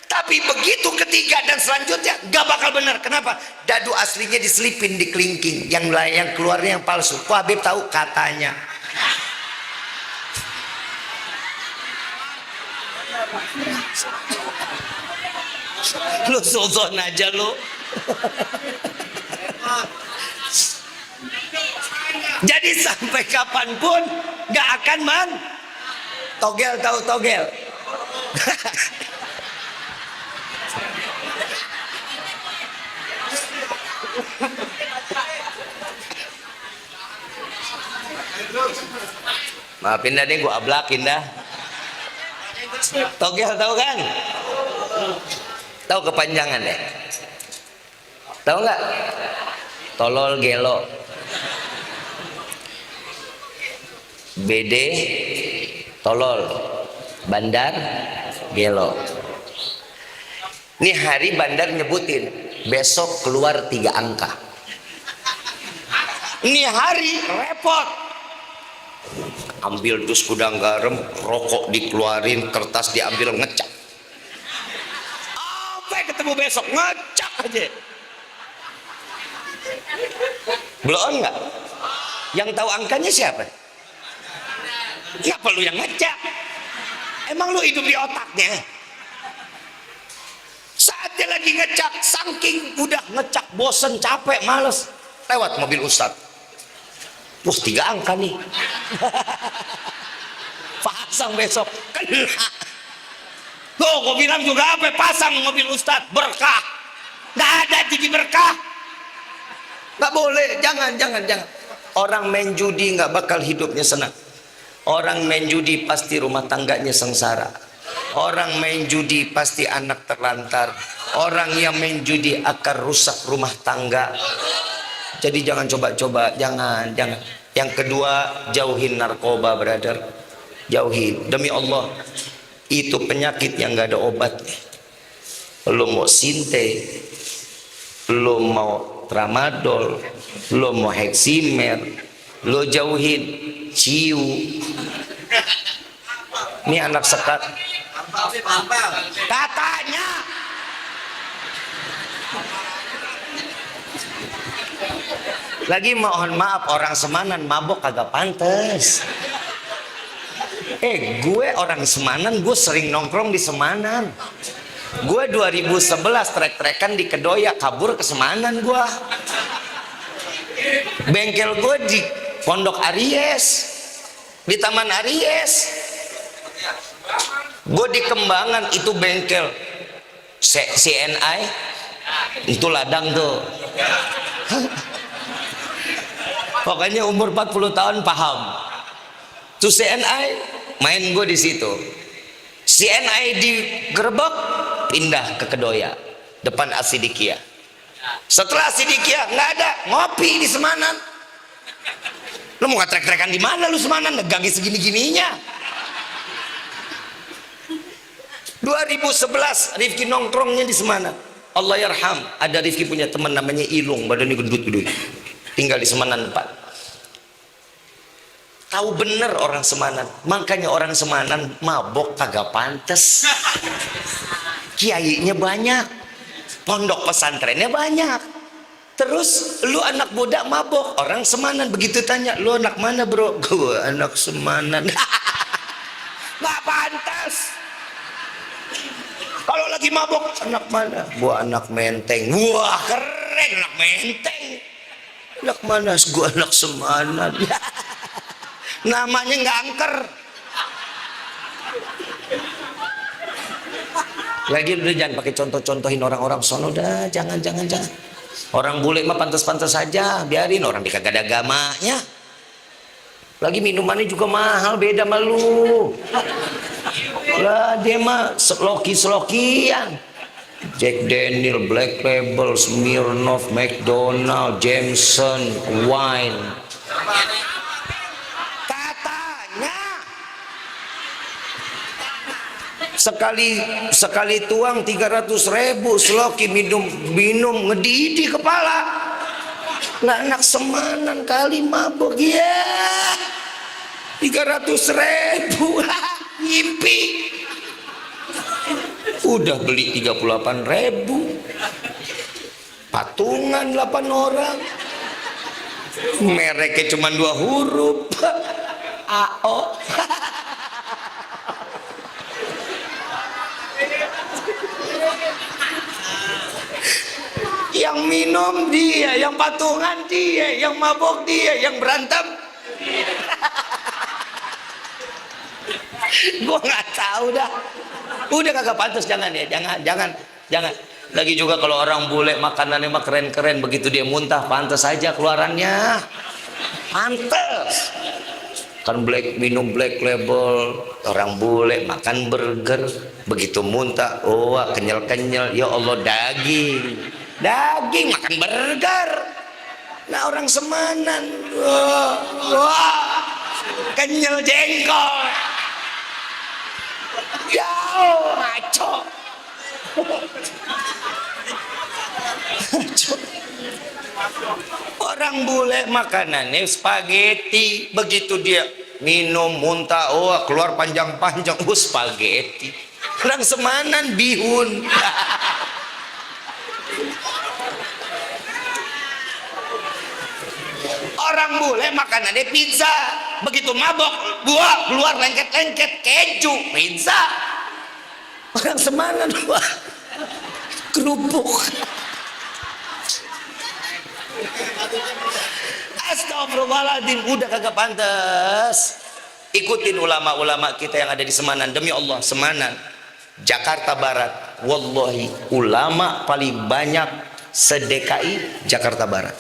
S1: Tapi begitu ketiga dan selanjutnya gak bakal benar. Kenapa? Dadu aslinya diselipin di kelingking, yang keluarnya yang palsu. Kok Habib tahu? Katanya. Lu suzon aja lu. Jadi sampai kapanpun gak akan togel. Tahu togel? Maafin dah deh, gua ablakin dah. Togel tahu kan? Tahu kepanjangan ya? Tahu nggak? Tolol gelo. BD tolol, bandar gelo. Nih hari bandar nyebutin, besok keluar 3 angka. Nih hari repot. Ambil dus gudang garam, rokok dikeluarin, kertas diambil, ngecak. Sampai ketemu besok ngecak aja. Belum nggak? Yang tahu angkanya siapa? Nggak perlu yang ngecak. Emang lu hidup di otaknya? Saat dia lagi ngecak, saking udah ngecak, bosen, capek, males, lewat mobil ustadz. Wah, 3 angka nih. Pasang besok kena. Tuh, gue bilang juga apa? Pasang mobil ustadz, berkah. Nggak ada TV berkah. Nggak boleh, jangan. Orang main judi nggak bakal hidupnya senang. Orang main judi pasti rumah tangganya sengsara. Orang main judi pasti anak terlantar. Orang yang main judi akan rusak rumah tangga. Jadi jangan coba-coba, jangan. Yang kedua, jauhin narkoba, brother. Jauhin, demi Allah. Itu penyakit yang nggak ada obatnya. Lo mau sinte, lo mau tramadol, lo mau heksimer, lo jauhin. Ciu. Ini anak sekat. Katanya. Lagi mohon maaf, orang Semanan mabok kagak pantes. Gue orang Semanan, gue sering nongkrong di Semanan. Gue 2011 trek-trekan di Kedoya, kabur ke Semanan gue. Bengkel gue di Pondok Aries, di Taman Aries. Gue di Kembangan, itu bengkel CNI, itu ladang tuh. Pokoknya umur 40 tahun paham. Tuh CNI, main gue di situ. CNI di Gerbek, pindah ke Kedoya, depan Asidikia. Setelah Asidikia nggak ada, ngopi di Semanan. Lu mau ngetrek-trekan di mana lu Semanan? Negangnya segini-gininya. 2011 Rifki nongkrongnya di Semanan. Allah yarham, ada Rifki punya teman namanya Ilung, badannya gendut-gendut. Tinggal di Semanan 4. Tahu bener orang Semanan, makanya orang Semanan mabok kagak pantes. Kiainya banyak, pondok pesantrennya banyak. Terus lu anak muda mabok, orang Semanan begitu tanya, lu anak mana bro? Gue anak Semanan. Nggak pantas. Kalau lagi mabok, anak mana? Gua anak Menteng. Wah keren, anak Menteng. Anak mana? Gua anak Semanan. Namanya nggak angker. Lagi udah jangan pakai contoh-contohin orang-orang sono, dah jangan. Orang bule mah pantas-pantas saja, biarin, orang di kagak ada agamanya. Lagi minumannya juga mahal, beda sama lu. Lah dia mah seloki-selokian. Jack Daniel, Black Label, Smirnoff, McDonald, Jameson, wine. Katanya sekali tuang 300.000, Sloki minum ngedidih kepala. Nah, anak Semanan kali mabok ya 300.000 ngimpi. Udah beli 38.000, patungan 8 orang, mereknya cuma 2 huruf, AO. Yang minum dia, yang patungan dia, yang mabok dia, yang berantem gua nggak tahu dah. Udah kagak pantas, jangan ya, jangan. Lagi juga kalau orang bule makanannya mah keren-keren, begitu dia muntah pantas aja keluarannya, pantas. Kan minum Black Label, orang bule makan burger, begitu muntah, oh kenyal-kenyal, ya Allah daging makan burger. Nah orang Semanan, wah kenyal jengkol. Jauh ngaco. Orang bule makanannya spaghetti, begitu dia minum muntah, oh keluar panjang-panjang, oh spaghetti. Orang Semanan bihun. Orang bule makanannya pizza, begitu mabok buah keluar lengket-lengket keju, pizza. Orang Semanan wah kerupuk. Astagfirullahaladzim, udah kagak pantas. Ikutin ulama-ulama kita yang ada di Semanan, demi Allah. Semanan, Jakarta Barat, wallahi ulama paling banyak se-DKI Jakarta Barat.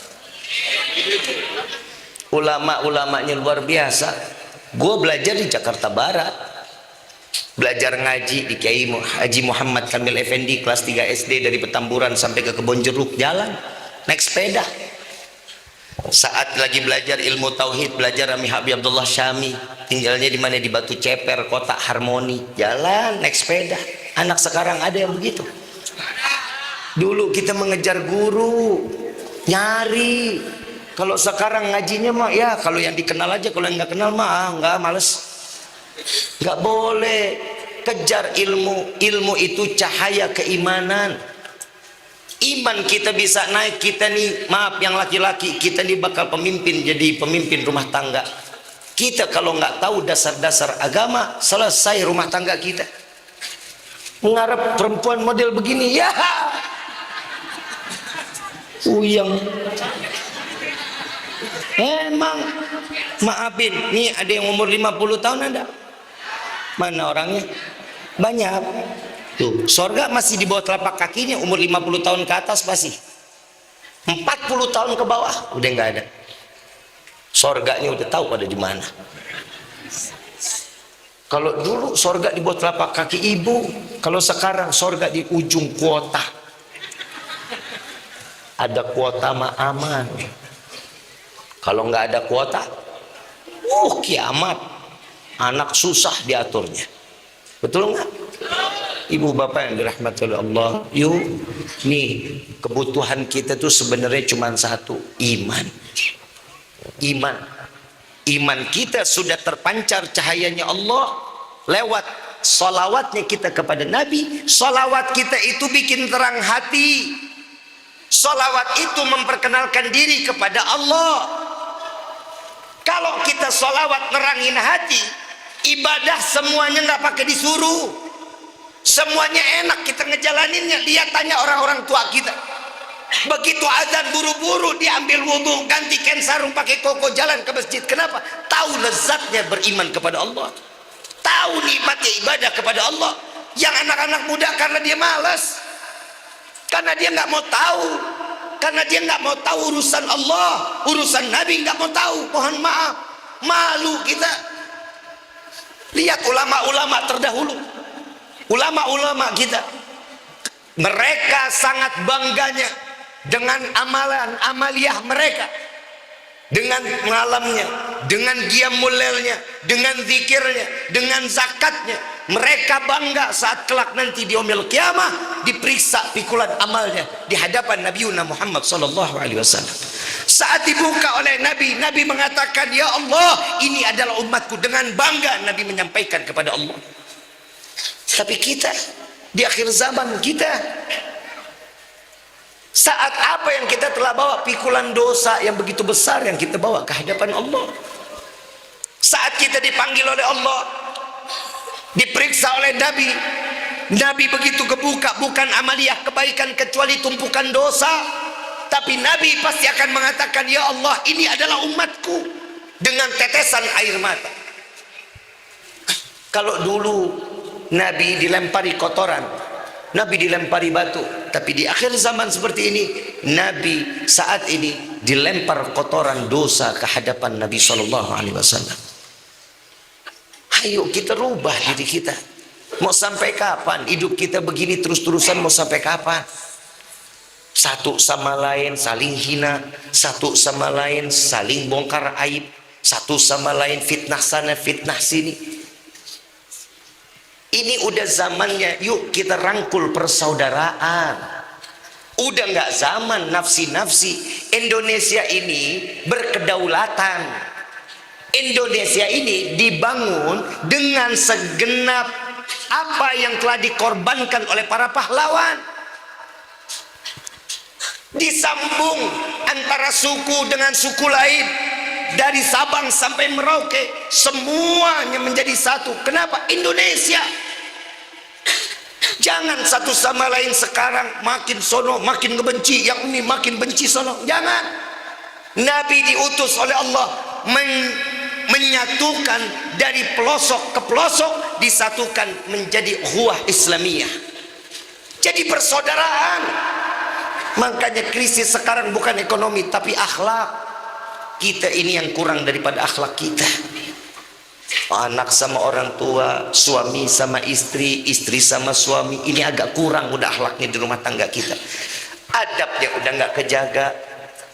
S1: Ulama-ulamanya luar biasa. Gue belajar di Jakarta Barat, belajar ngaji di Kiai Haji Muhammad Kamil Effendi kelas 3 SD, dari Petamburan sampai ke Kebon Jeruk jalan naik sepeda. Saat lagi belajar ilmu tauhid, belajar Ami Habib Abdullah Syami, tinggalnya di mana, di Batu Ceper, Kota Harmoni, jalan naik sepeda. Anak sekarang ada yang begitu. Dulu kita mengejar guru, nyari. Kalau sekarang ngajinya mah ya kalau yang dikenal aja, kalau yang nggak kenal mah nggak, males. Nggak boleh. Kejar ilmu. Ilmu itu cahaya keimanan. Iman kita bisa naik, kita nih, maaf yang laki-laki, kita nih bakal pemimpin, jadi pemimpin rumah tangga. Kita kalau nggak tahu dasar-dasar agama, selesai rumah tangga kita. Mengharap perempuan model begini, ya uyang. Emang maafin, nih ada yang umur 50 tahun ada? Mana orangnya? Banyak. Tuh, sorga masih di bawah telapak kakinya, umur 50 tahun ke atas pasti. 40 tahun ke bawah udah nggak ada. Sorganya udah tahu ada di mana. Kalau dulu sorga di bawah telapak kaki ibu, kalau sekarang sorga di ujung kuota. Ada kuota mah aman. Kalau nggak ada kuota, kiamat. Anak susah diaturnya. Betul nggak? Ibu bapak yang dirahmati oleh Allah, yuk, nih kebutuhan kita tuh sebenarnya cuma satu, iman. Iman kita sudah terpancar cahayanya Allah lewat salawatnya kita kepada Nabi. Salawat kita itu bikin terang hati. Salawat itu memperkenalkan diri kepada Allah. Kalau kita salawat nerangin hati, ibadah semuanya nggak pakai disuruh, semuanya enak kita ngejalaninnya. Lihat tanya orang-orang tua kita, begitu azan buru-buru diambil wudhu, ganti kain sarung, pakai koko, jalan ke masjid. Kenapa? Tahu lezatnya beriman kepada Allah, tahu nikmatnya ibadah kepada Allah. Yang anak-anak muda karena dia malas, karena dia nggak mau tahu, karena dia nggak mau tahu urusan Allah, urusan Nabi nggak mau tahu. Mohon maaf, malu kita. Lihat ulama-ulama terdahulu, ulama-ulama kita Mereka sangat bangganya dengan amalan amaliyah mereka, dengan malamnya, dengan qiyamul lailnya, dengan zikirnya, dengan zakatnya. Mereka bangga saat kelak nanti di yaumil qiyamah diperiksa pikulan amalnya di hadapan Nabi Muhammad sallallahu alaihi wasallam. Saat dibuka oleh Nabi, Nabi mengatakan, "Ya Allah, ini adalah umatku." Dengan bangga Nabi menyampaikan kepada Allah. Tapi kita di akhir zaman, kita saat apa yang kita telah bawa, pikulan dosa yang begitu besar yang kita bawa ke hadapan Allah. Saat kita dipanggil oleh Allah, diperiksa oleh Nabi, Nabi begitu kebuka bukan amaliyah kebaikan kecuali tumpukan dosa, tapi Nabi pasti akan mengatakan, "Ya Allah, ini adalah umatku," dengan tetesan air mata. Kalau dulu Nabi dilempari kotoran, Nabi dilempari batu, tapi di akhir zaman seperti ini, Nabi saat ini dilempar kotoran dosa ke hadapan Nabi sallallahu alaihi wasallam. Ayo kita rubah diri kita. Mau sampai kapan hidup kita begini terus-terusan? Mau sampai kapan? Satu sama lain saling hina, satu sama lain saling bongkar aib, satu sama lain fitnah sana fitnah sini. Ini udah zamannya, yuk kita rangkul persaudaraan. Udah nggak zaman nafsi-nafsi. Indonesia ini berkedaulatan. Indonesia ini dibangun dengan segenap apa yang telah dikorbankan oleh para pahlawan. Disambung antara suku dengan suku lain, dari Sabang sampai Merauke, semuanya menjadi satu. Kenapa? Indonesia. Jangan satu sama lain sekarang makin sono makin ngebenci, yang ini makin benci sono. Jangan. Nabi diutus oleh Allah menyatukan dari pelosok ke pelosok, disatukan menjadi ukhuwah Islamiyah, jadi persaudaraan. Makanya krisis sekarang bukan ekonomi tapi akhlak. Kita ini yang kurang daripada akhlak kita. Anak sama orang tua, suami sama istri, istri sama suami, ini agak kurang udah akhlaknya di rumah tangga kita. Adabnya udah nggak kejaga.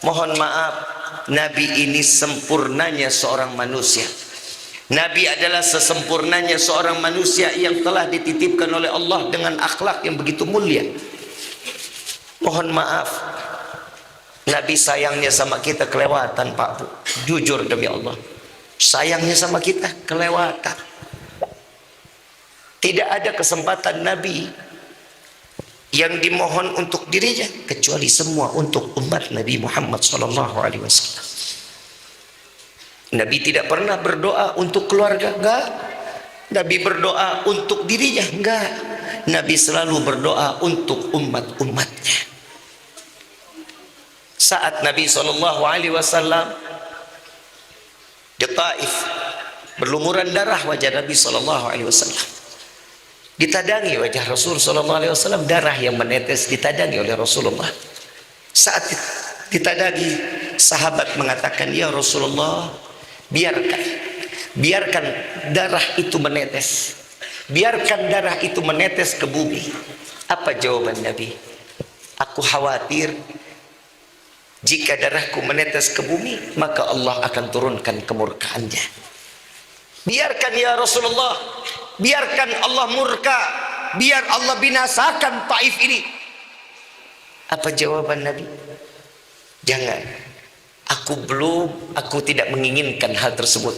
S1: Mohon maaf, Nabi ini sempurnanya seorang manusia. Nabi adalah sesempurnanya seorang manusia yang telah dititipkan oleh Allah dengan akhlak yang begitu mulia. Mohon maaf, Nabi sayangnya sama kita kelewatan, Pak Bu. Jujur demi Allah, sayangnya sama kita kelewatan. Tidak ada kesempatan Nabi yang dimohon untuk dirinya kecuali semua untuk umat Nabi Muhammad SAW. Nabi tidak pernah berdoa untuk keluarga, enggak. Nabi berdoa untuk dirinya, enggak. Nabi selalu berdoa untuk umat-umatnya. Saat Nabi SAW di Taif, berlumuran darah wajah Nabi SAW. Ditadangi wajah Rasul SAW, darah yang menetes ditadangi oleh Rasulullah. Saat ditadangi, sahabat mengatakan, "Ya Rasulullah, biarkan darah itu menetes, biarkan darah itu menetes ke bumi." Apa jawaban Nabi? "Aku khawatir jika darahku menetes ke bumi, maka Allah akan turunkan kemurkaannya." Biarkan ya Rasulullah, biarkan Allah murka, biar Allah binasakan Taif ini. Apa jawaban Nabi? "Jangan, aku tidak menginginkan hal tersebut.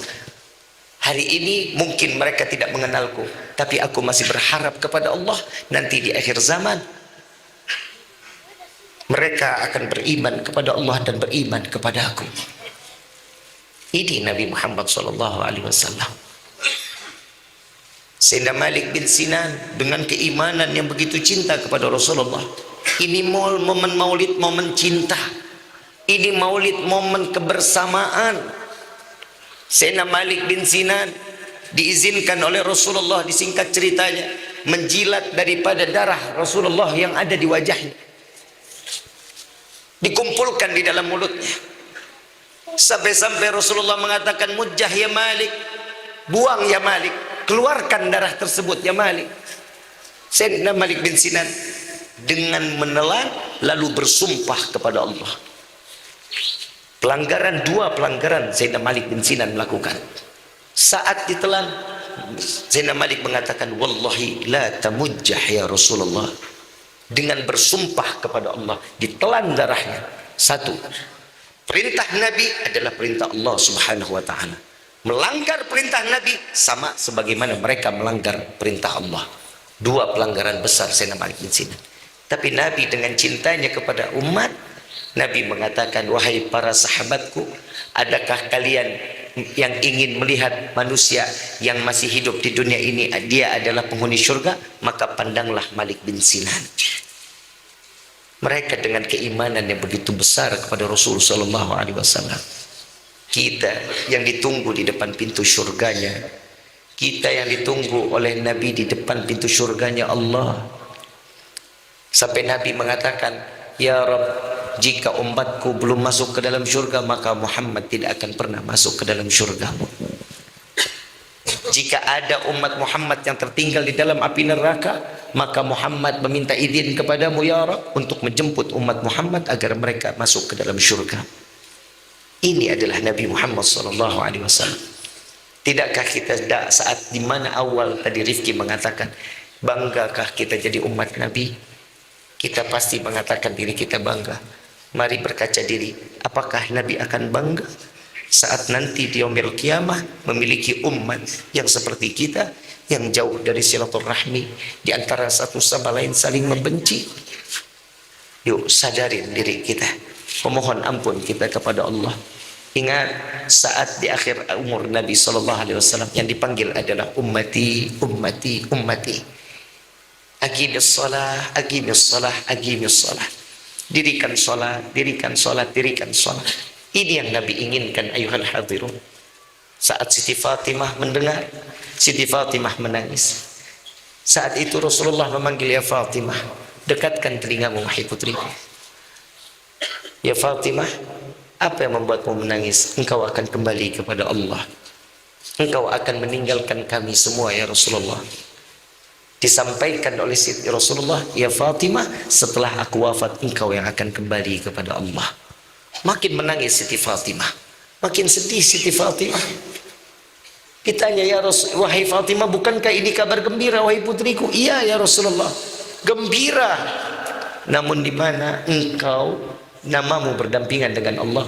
S1: Hari ini mungkin mereka tidak mengenalku, tapi aku masih berharap kepada Allah nanti di akhir zaman mereka akan beriman kepada Allah dan beriman kepada aku." Ini Nabi Muhammad SAW. Sayyidina Malik bin Sinan dengan keimanan yang begitu cinta kepada Rasulullah. Ini momen maulid, momen cinta. Ini maulid, momen kebersamaan. Sayyidina Malik bin Sinan diizinkan oleh Rasulullah, disingkat ceritanya, menjilat daripada darah Rasulullah yang ada di wajahnya, dikumpulkan di dalam mulutnya, sampai-sampai Rasulullah mengatakan, "Mujjah ya Malik, buang ya Malik, keluarkan darah tersebut ya Malik." Sayyidina Malik bin Sinan dengan menelan lalu bersumpah kepada Allah. Dua pelanggaran Sayyidina Malik bin Sinan melakukan. Saat ditelan, Sayyidina Malik mengatakan, wallahi la tamujjah ya Rasulullah. Dengan bersumpah kepada Allah, ditelan darahnya. Satu, perintah Nabi adalah perintah Allah Subhanahu wa ta'ala. Melanggar perintah Nabi sama sebagaimana mereka melanggar perintah Allah. Dua pelanggaran besar Sayyidina Malik bin Sinan. Tapi Nabi dengan cintanya kepada umat, Nabi mengatakan, wahai para sahabatku, adakah kalian yang ingin melihat manusia yang masih hidup di dunia ini dia adalah penghuni surga? Maka pandanglah Malik bin Sinan. Mereka dengan keimanan yang begitu besar kepada Rasulullah sallallahu alaihi wasallam. Kita yang ditunggu di depan pintu surganya, kita yang ditunggu oleh Nabi di depan pintu surganya Allah. Sampai Nabi mengatakan, ya Rabb, jika umatku belum masuk ke dalam surga, maka Muhammad tidak akan pernah masuk ke dalam surga. Jika ada umat Muhammad yang tertinggal di dalam api neraka, maka Muhammad meminta izin kepadamu ya Rabb untuk menjemput umat Muhammad agar mereka masuk ke dalam surga. Ini adalah Nabi Muhammad SAW. Tidakkah kita saat dimana awal tadi Rifki mengatakan, banggakah kita jadi umat Nabi? Kita pasti mengatakan diri kita bangga. Mari berkaca diri, apakah Nabi akan bangga saat nanti di yaumil qiyamah memiliki umat yang seperti kita, yang jauh dari silaturahmi, di antara satu sama lain saling membenci? Yuk sadarin diri kita, memohon ampun kita kepada Allah. Ingat saat di akhir umur Nabi SAW yang dipanggil adalah ummati, ummati, ummati. Aqimis shalah, aqimis shalah, aqimis shalah. Dirikan salat, dirikan salat, dirikan salat. Ini yang Nabi inginkan ayuhal hadirun. Saat Siti Fatimah mendengar, Siti Fatimah menangis. Saat itu Rasulullah memanggil, ya Fatimah, dekatkan telingamu wahai putriku. Ya Fatimah, apa yang membuatmu menangis? Engkau akan kembali kepada Allah. Engkau akan meninggalkan kami semua ya Rasulullah. Disampaikan oleh Siti Rasulullah, ya Fatimah, setelah aku wafat engkau yang akan kembali kepada Allah. Makin menangis Siti Fatimah, makin sedih Siti Fatimah. Ditanya, ya Rasul, wahai Fatimah, bukankah ini kabar gembira wahai putriku? Iya ya Rasulullah, gembira. Namun di mana engkau namamu berdampingan dengan Allah,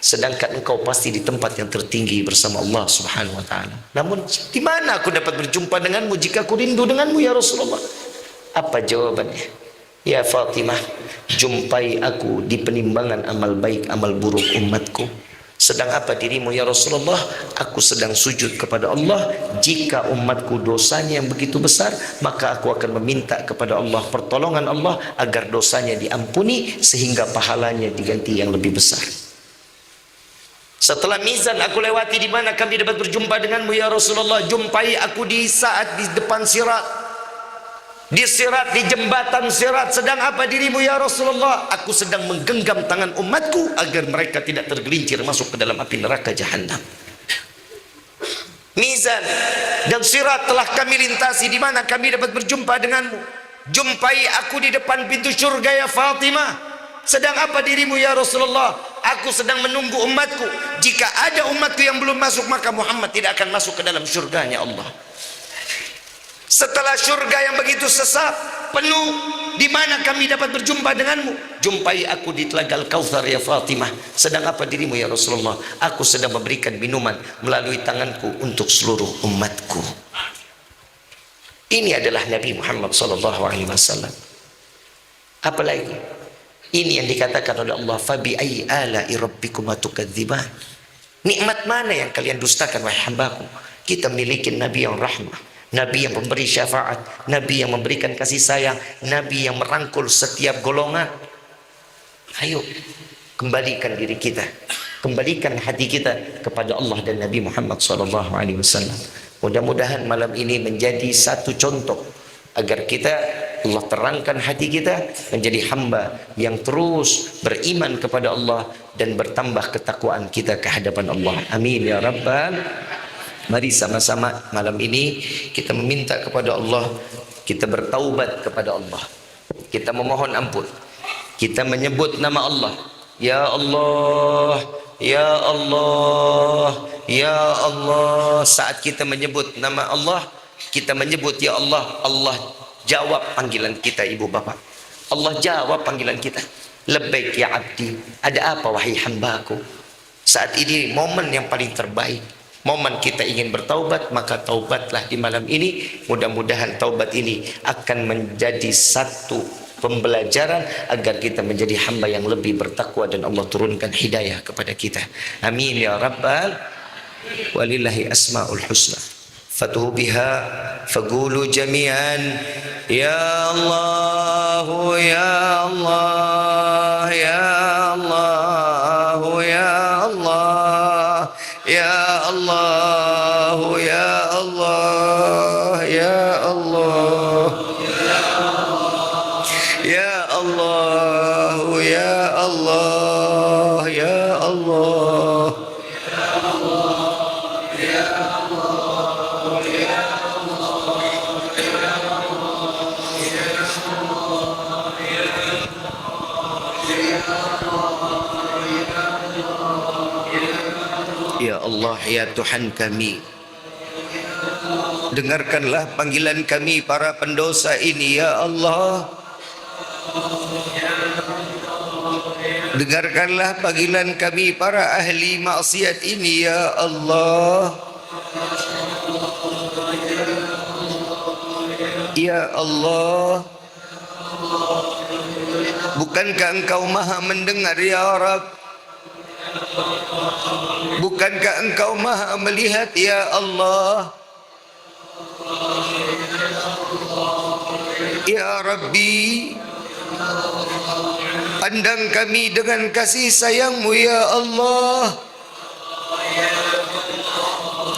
S1: sedangkan engkau pasti di tempat yang tertinggi bersama Allah Subhanahu wa ta'ala. Namun di mana aku dapat berjumpa denganmu jika aku rindu denganmu ya Rasulullah? Apa jawabannya? Ya Fatimah, jumpai aku di penimbangan amal baik amal buruk umatku. Sedang apa dirimu ya Rasulullah? Aku sedang sujud kepada Allah. Jika umatku dosanya yang begitu besar, maka aku akan meminta kepada Allah pertolongan Allah agar dosanya diampuni sehingga pahalanya diganti yang lebih besar. Setelah mizan aku lewati, di mana kami dapat berjumpa denganmu ya Rasulullah? Jumpai aku di saat di depan sirat, di sirat, di jembatan sirat. Sedang apa dirimu ya Rasulullah? Aku sedang menggenggam tangan umatku agar mereka tidak tergelincir masuk ke dalam api neraka jahanam. Mizan dan sirat telah kami lintasi, di mana kami dapat berjumpa denganmu? Jumpai aku di depan pintu surga ya Fatimah. Sedang apa dirimu ya Rasulullah? Aku sedang menunggu umatku. Jika ada umatku yang belum masuk, maka Muhammad tidak akan masuk ke dalam surganya Allah. Setelah surga yang begitu sesak, penuh, di mana kami dapat berjumpa denganmu? Jumpai aku di Telaga Al-Kautsar ya Fatimah. Sedang apa dirimu ya Rasulullah? Aku sedang memberikan minuman melalui tanganku untuk seluruh umatku. Ini adalah Nabi Muhammad SAW. Apalagi? Ini yang dikatakan oleh Allah, fabi ayyi ala'i rabbikuma tukadziban. Nikmat mana yang kalian dustakan wahai hambaku? Kita miliki Nabi yang rahmah, Nabi yang memberi syafaat, Nabi yang memberikan kasih sayang, Nabi yang merangkul setiap golongan. Ayo kembalikan diri kita, kembalikan hati kita kepada Allah dan Nabi Muhammad SAW. Mudah-mudahan malam ini menjadi satu contoh agar kita, Allah terangkan hati kita menjadi hamba yang terus beriman kepada Allah dan bertambah ketakwaan kita ke hadapan Allah. Amin ya Rabbal. Mari sama-sama malam ini kita meminta kepada Allah, kita bertaubat kepada Allah Kita memohon ampun. Kita menyebut nama Allah. Ya Allah, Ya Allah, Ya Allah. Saat kita menyebut nama Allah, kita menyebut Ya Allah, Allah jawab panggilan kita, ibu bapak. Allah jawab panggilan kita. Labbaik ya abdi. Ada apa wahai hambaku? Saat ini momen yang paling terbaik. Momen kita ingin bertaubat, maka taubatlah di malam ini. Mudah-mudahan taubat ini akan menjadi satu pembelajaran agar kita menjadi hamba yang lebih bertakwa dan Allah turunkan hidayah kepada kita. Amin ya rabbal. Walillahi asmaul husna fatuhu biha faqulu jami'an ya Allah ya Allah ya Allah ya Allah ya Allah ya Allah ya Allah ya Allah ya Allah ya Allah. Ya Allah, ya Tuhan kami, dengarkanlah panggilan kami para pendosa ini, ya Allah. Dengarkanlah panggilan kami para ahli maksiat ini, ya Allah. Ya Allah, bukankah Engkau maha mendengar, ya Rabb? Bukankah Engkau maha melihat, ya Allah? Ya Rabbi, pandang kami dengan kasih sayang-Mu, ya Allah.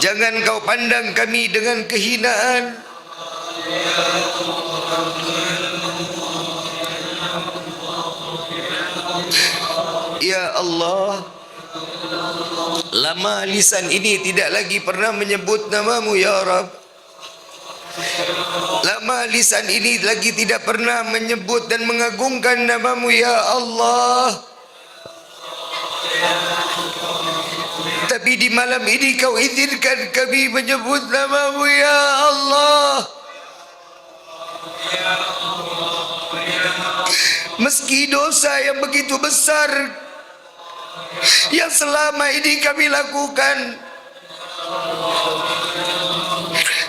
S1: Jangan Kau pandang kami dengan kehinaan. Ya Allah, lama lisan ini tidak lagi pernah menyebut nama-Mu, ya Rabb. Lama lisan ini lagi tidak pernah menyebut dan mengagungkan nama-Mu, ya Allah. Tapi di malam ini Kau izinkan kami menyebut nama-Mu, ya Allah. Meski dosa yang begitu besar yang selama ini kami lakukan,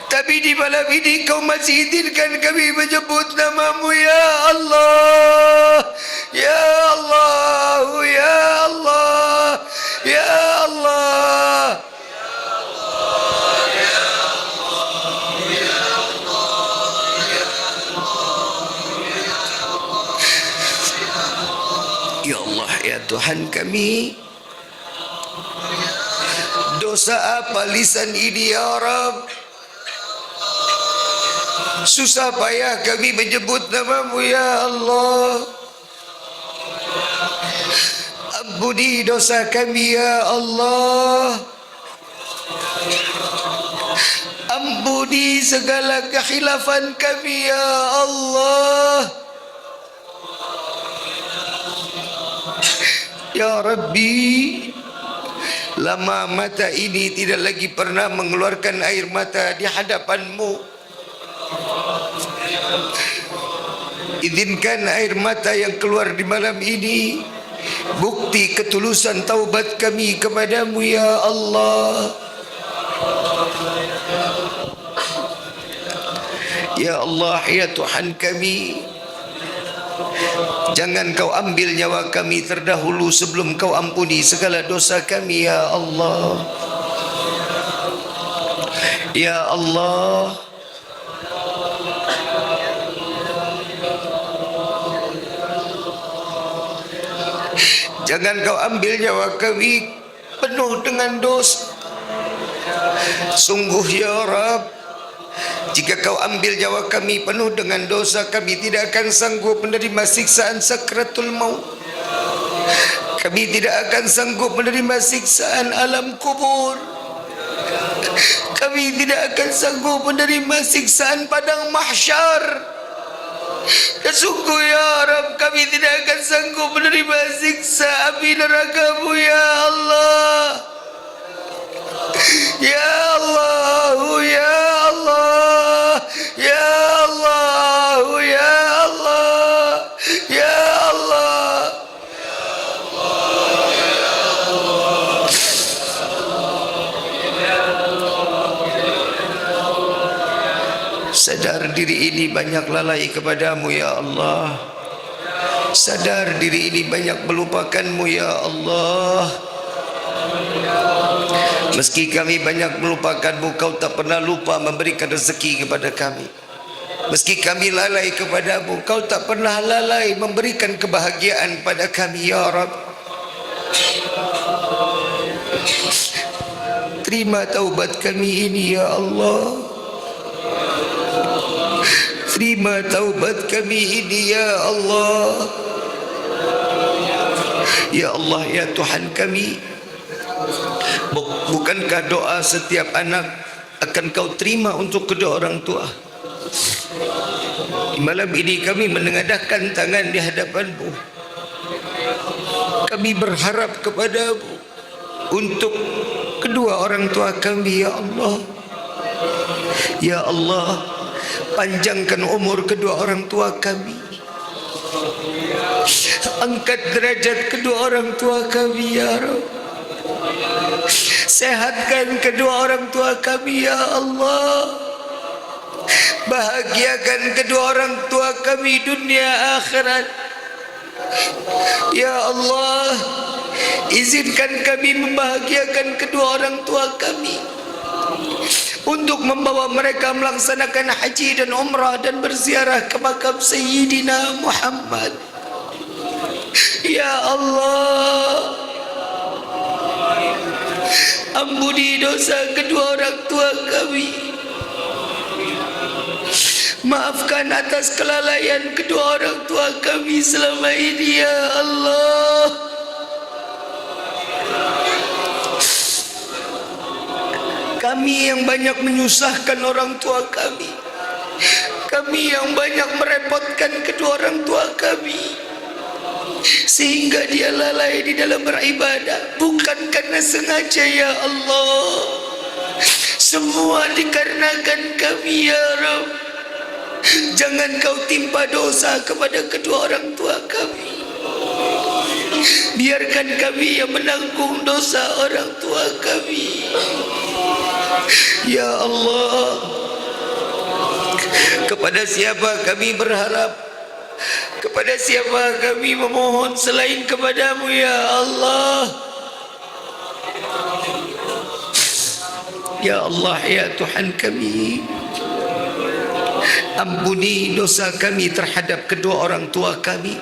S1: tapi di malam ini Kau masih izinkan kami menyebut nama-Mu, ya Allah. Ya Allah, ya Allah, ya Allah. Ya Allah, ya Tuhan kami, dosa apa lisan ini, ya Rabb? Susah payah kami menyebut nama-Mu, ya Allah. Ampuni dosa kami, ya Allah. Ampuni segala kekhilafan kami, ya Allah. Ya Rabbi, lama mata ini tidak lagi pernah mengeluarkan air mata di hadapan-Mu. Izinkan air mata yang keluar di malam ini bukti ketulusan taubat kami kepada-Mu, ya Allah. Ya Allah, ya Tuhan kami, jangan Kau ambil nyawa kami terdahulu sebelum Kau ampuni segala dosa kami, ya Allah. Ya Allah, jangan Kau ambil nyawa kami penuh dengan dosa. Sungguh ya Rabb, jika Kau ambil nyawa kami penuh dengan dosa, kami tidak akan sanggup menerima siksaan sakratul maut. Kami tidak akan sanggup menerima siksaan alam kubur. Kami tidak akan sanggup menerima siksaan padang mahsyar. Dan Sungguh ya Rabb, kami tidak akan sanggup menerima siksa api neraka-Mu ya Allah. Ya Allah, ya Allah, ya Allah, ya Allah, ya Allah. Sadar diri ini banyak lalai kepadamu ya Allah. Sadar diri ini banyak melupakanmu ya Allah. Meski kami banyak melupakanmu, Kau tak pernah lupa memberikan rezeki kepada kami. Meski kami lalai kepadamu, Kau tak pernah lalai memberikan kebahagiaan pada kami ya Rabb. Terima taubat kami ini ya Allah. Terima taubat kami ini ya Allah. Ya Allah, ya Tuhan kami, bukankah doa setiap anak akan Kau terima untuk kedua orang tua? Di malam ini kami menengadahkan tangan di hadapan-Mu. Kami berharap kepada-Mu untuk kedua orang tua kami ya Allah. Ya Allah, panjangkan umur kedua orang tua kami. Angkat derajat kedua orang tua kami ya Rabb. Sehatkan kedua orang tua kami ya Allah. Bahagiakan kedua orang tua kami dunia akhirat. Ya Allah, izinkan kami membahagiakan kedua orang tua kami, untuk membawa mereka melaksanakan haji dan umrah dan berziarah ke makam Sayyidina Muhammad. Ya Allah, ampuni dosa kedua orang tua kami. Maafkan atas kelalaian kedua orang tua kami selama ini ya Allah. Kami yang banyak menyusahkan orang tua kami, kami yang banyak merepotkan kedua orang tua kami, sehingga dia lalai di dalam beribadah. Bukan karena sengaja ya Allah, semua dikarenakan kami ya Rabb. Jangan Kau timpa dosa kepada kedua orang tua kami. Biarkan kami yang menanggung dosa orang tua kami. Ya Allah, kepada siapa kami berharap, kepada siapa kami memohon selain kepada-Mu ya Allah. Ya Allah, ya Tuhan kami, ampuni dosa kami terhadap kedua orang tua kami.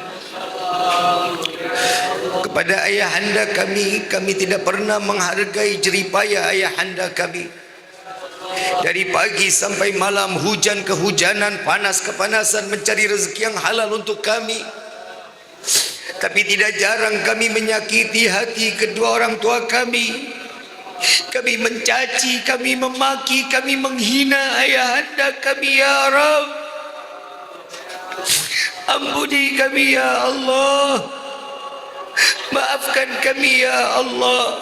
S1: Kepada ayahanda kami, kami tidak pernah menghargai jeripaya ayahanda kami. Dari pagi sampai malam, hujan kehujanan, panas kepanasan, mencari rezeki yang halal untuk kami. Tapi tidak jarang kami menyakiti hati kedua orang tua kami. Kami mencaci, kami memaki, kami menghina ayahanda kami ya Rabb. Ampuni kami ya Allah. Maafkan kami ya Allah.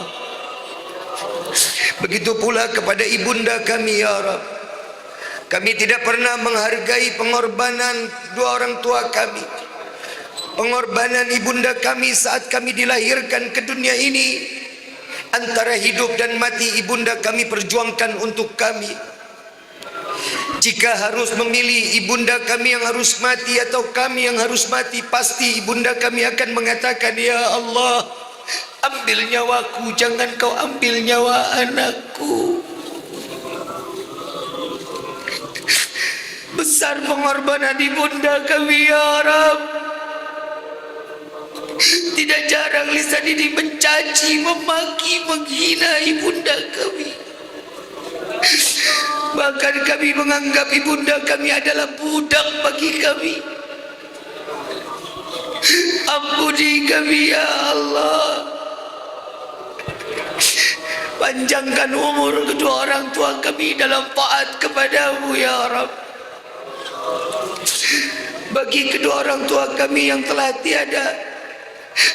S1: Begitu pula kepada ibunda kami ya Rabb. Kami tidak pernah menghargai pengorbanan dua orang tua kami, pengorbanan ibunda kami saat kami dilahirkan ke dunia ini. Antara hidup dan mati ibunda kami perjuangkan untuk kami. Jika harus memilih ibunda kami yang harus mati atau kami yang harus mati, pasti ibunda kami akan mengatakan, ya Allah, ambil nyawaku, jangan Kau ambil nyawa anakku. Besar pengorbanan ibunda kami ya Rabb. Tidak jarang lisan ini mencaci, memaki, menghina ibunda kami. Bahkan kami menganggap ibunda kami adalah budak bagi kami. Ampuni kami ya Allah. Panjangkan umur kedua orang tua kami dalam taat kepada-Mu ya Rabb. Bagi kedua orang tua kami yang telah tiada,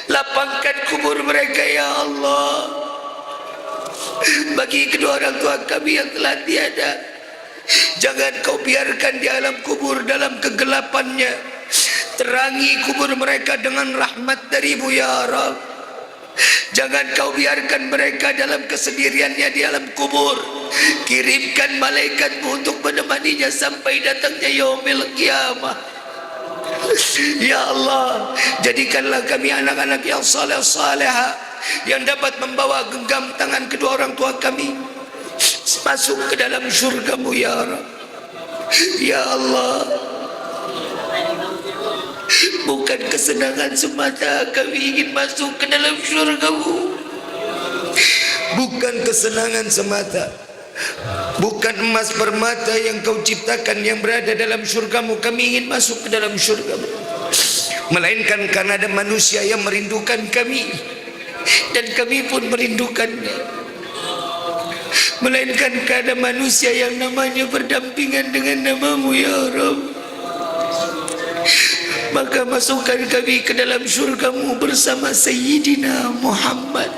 S1: lapangkan kubur mereka ya Allah. Bagi kedua orang tua kami yang telah tiada, jangan kau biarkan di alam kubur dalam kegelapannya, terangi kubur mereka dengan rahmat darimu ya Rabb. Jangan kau biarkan mereka dalam kesendiriannya di alam kubur. Kirimkan malaikatmu untuk menemaninya sampai datangnya yaumil qiyamah. Ya Allah, jadikanlah kami anak-anak yang saleh-salehah, yang dapat membawa genggam tangan kedua orang tua kami masuk ke dalam syurga-Mu ya Rabb. Ya Allah, bukan kesenangan semata kami ingin masuk ke dalam syurga-Mu. Bukan kesenangan semata, bukan emas permata yang kau ciptakan yang berada dalam syurga-Mu kami ingin masuk ke dalam syurga-Mu, melainkan karena ada manusia yang merindukan kami dan kami pun merindukannya, melainkan karena manusia yang namanya berdampingan dengan nama-Mu ya Rabb. Maka masukkan kami ke dalam syurga-Mu bersama Sayyidina Muhammad.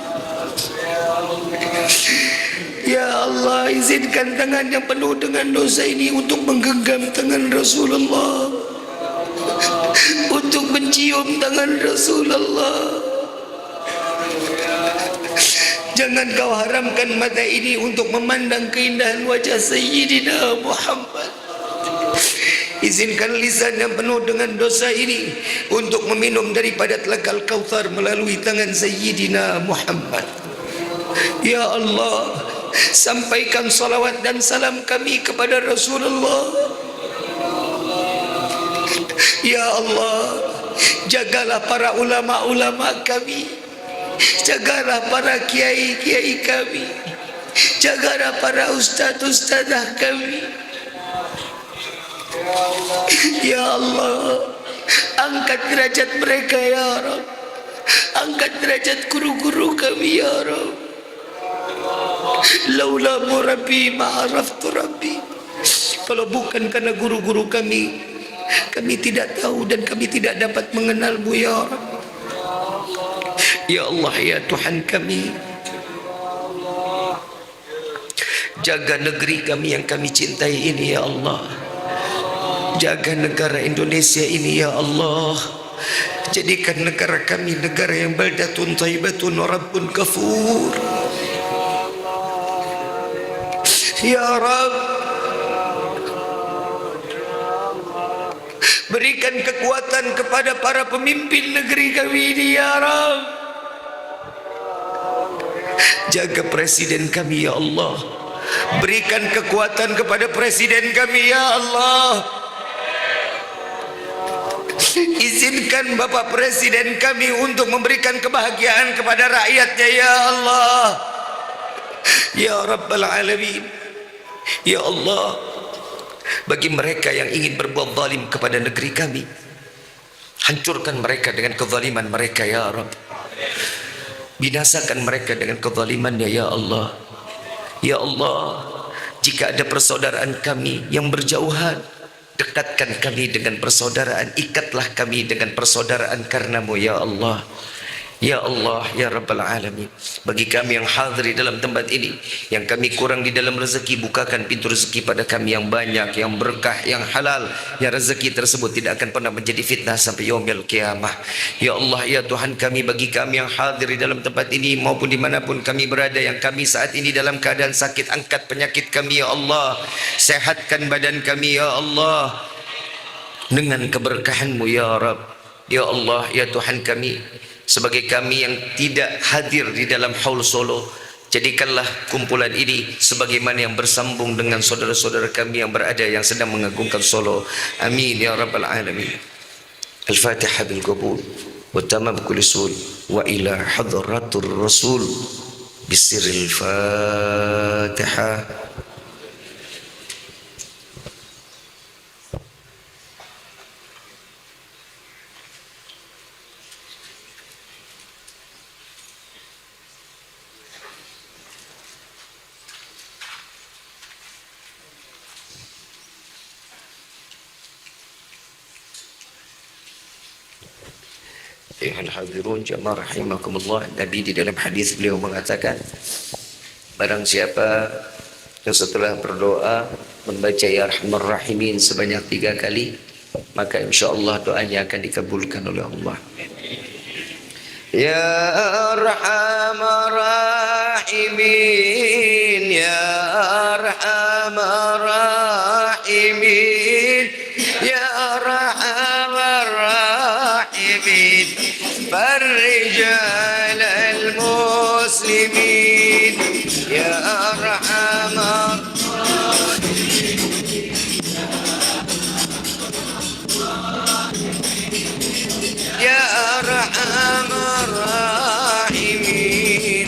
S1: Ya Allah, izinkan tangan yang penuh dengan dosa ini untuk menggenggam tangan Rasulullah, untuk mencium tangan Rasulullah. Jangan kau haramkan mata ini untuk memandang keindahan wajah Sayyidina Muhammad. Izinkan lisan yang penuh dengan dosa ini untuk meminum daripada telaga Al-Kautsar melalui tangan Sayyidina Muhammad. Ya Allah, sampaikan salawat dan salam kami kepada Rasulullah. Ya Allah, jagalah para ulama-ulama kami, jagalah para kiai-kiai kami, jagalah para ustaz-ustazah kami. Ya Allah, angkat derajat mereka ya Rabb, angkat derajat guru-guru kami ya Rabb. Laula murabbi ma'araftu rabbi. Kalau bukan karena guru-guru kami, kami tidak tahu dan kami tidak dapat mengenal-Mu ya Rabb. Ya Allah, ya Tuhan kami, jaga negeri kami yang kami cintai ini ya Allah. Jaga negara Indonesia ini ya Allah. Jadikan negara kami negara yang baldatun thayyibatun wa rabbun ghafur. Ya Rabb, berikan kekuatan kepada para pemimpin negeri kami ini ya Rabb. Jaga presiden kami ya Allah. Berikan kekuatan kepada presiden kami ya Allah. Izinkan Bapak Presiden kami untuk memberikan kebahagiaan kepada rakyatnya ya Allah. Ya Rabbal Alamin. Ya Allah, bagi mereka yang ingin berbuat zalim kepada negeri kami, hancurkan mereka dengan kezaliman mereka ya Rabb. Binasakan mereka dengan kezalimannya ya Allah. Ya Allah, jika ada persaudaraan kami yang berjauhan, dekatkan kami dengan persaudaraan, ikatlah kami dengan persaudaraan karena-Mu ya Allah. Ya Allah, ya Rabbal Alamin. Bagi kami yang hadir dalam tempat ini, yang kami kurang di dalam rezeki, bukakan pintu rezeki pada kami yang banyak, yang berkah, yang halal, yang rezeki tersebut tidak akan pernah menjadi fitnah sampai yaumil qiyamah. Ya Allah, ya Tuhan kami, bagi kami yang hadir di dalam tempat ini maupun dimanapun kami berada, yang kami saat ini dalam keadaan sakit, angkat penyakit kami ya Allah. Sehatkan badan kami ya Allah dengan keberkahan-Mu ya Rabb. Ya Allah, ya Tuhan kami, sebagai kami yang tidak hadir di dalam haul Solo, jadikanlah kumpulan ini sebagaimana yang bersambung dengan saudara-saudara kami yang berada yang sedang mengagungkan Solo. Amin ya Rabbal Alamin. Al-Fatihah bil qabul wa tamam kulli sul wa ila hadratur rasul bisirril Fatihah. Ayuhal hadirun jamaah rahimakumullah, Nabi di dalam hadis beliau mengatakan, barang siapa yang setelah berdoa membaca ya Arhamar Rahimin sebanyak 3 kali, maka insyaallah doanya akan dikabulkan oleh Allah. Ya Arhamar Rahimin, ya Arhamar Rahimin, ya Arhamar Rahimin, farij 'alal muslimin, ya Arhamar ya Arhamar Rahimin,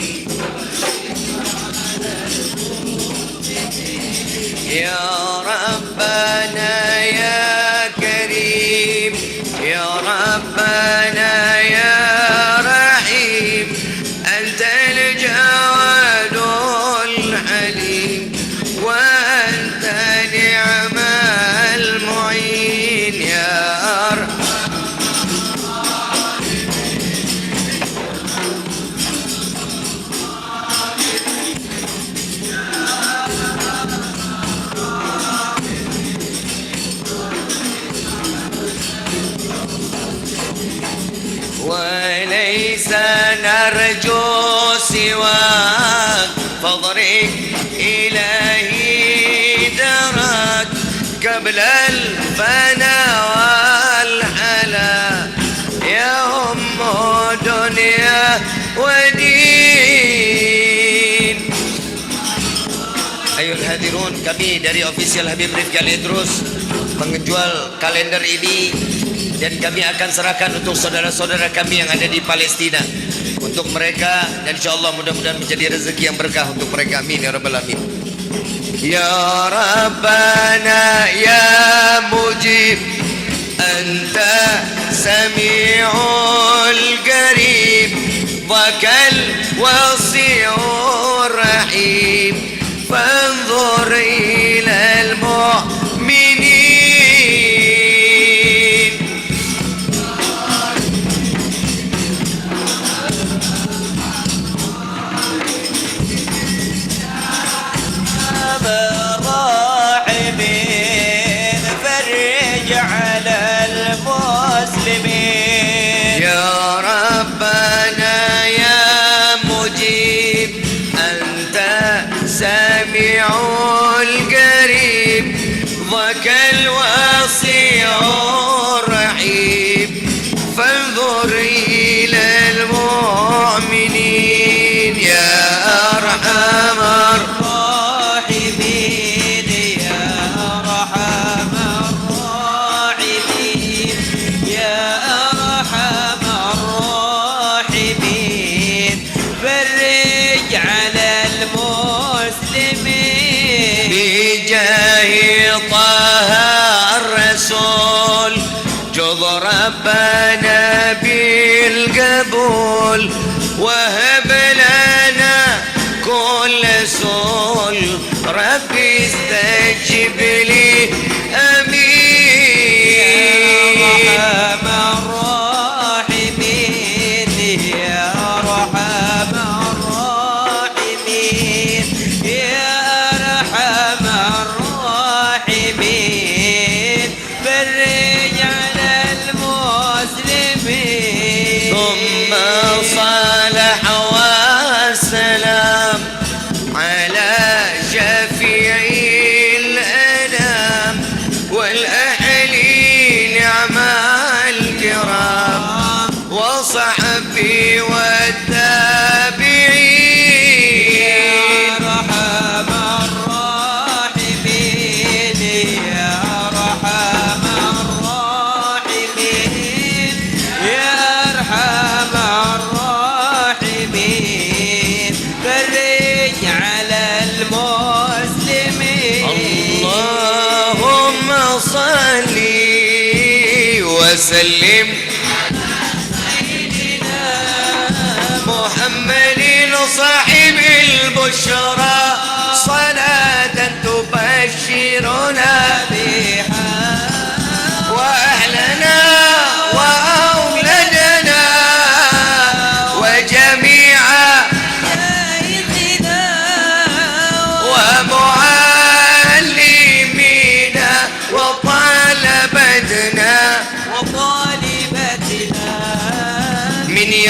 S1: ya Rabbana ya Karim, ya Rabbana ya Rahim, Antal Jawadul Halim, wa anta ni'mal mu'in, ya وليس نرجو سواك فاضرب إلهي درك قبل الفنا والحلا يا أم دنيا ودين. Ayol hadirun, kami dari official Habib Rifki Al-Idrus menjual kalender ini dan kami akan serahkan untuk saudara-saudara kami yang ada di Palestina, untuk mereka, dan insyaallah mudah-mudahan menjadi rezeki yang berkah untuk mereka. Amin ya rabbal alamin. Ya Rabbana ya Mujib, Anta Sami'ul Qarib, Wakal Wasi'ur Rahim, fanzur ilal mu'minin. Ya Rabbana ya Mujib, Anta Sami'ul Qarib, Wakal Wasi'ur Rahim, fanzur ilal mu'minin, ya Arhamar Rahimin, ya Arhamar Rahimin, ya Arhamar Rahimin, farij 'alal muslimin bijahi Taha ar-Rasul, jud Rabbana bil qabul, wahab lana kull sul, Rabbi istajib li, amin. Ya Arhamar Rahimin, ya Arhamar Rahimin, ya Arhamar Rahimin, farij 'alal muslimin. Thumma salah wa salam ala shafi'il anam wal ahli ni'mal kiram wa sahbi wa tabi'in. Ya Arhamar Rahimin, ya Arhamar Rahimin, ya Arhamar Rahimin, farij 'alal muslimin. Allahumma salli wa sallim محمد صاحب البشرى، صلاة تبشرنا بها وأهلنا وأولادنا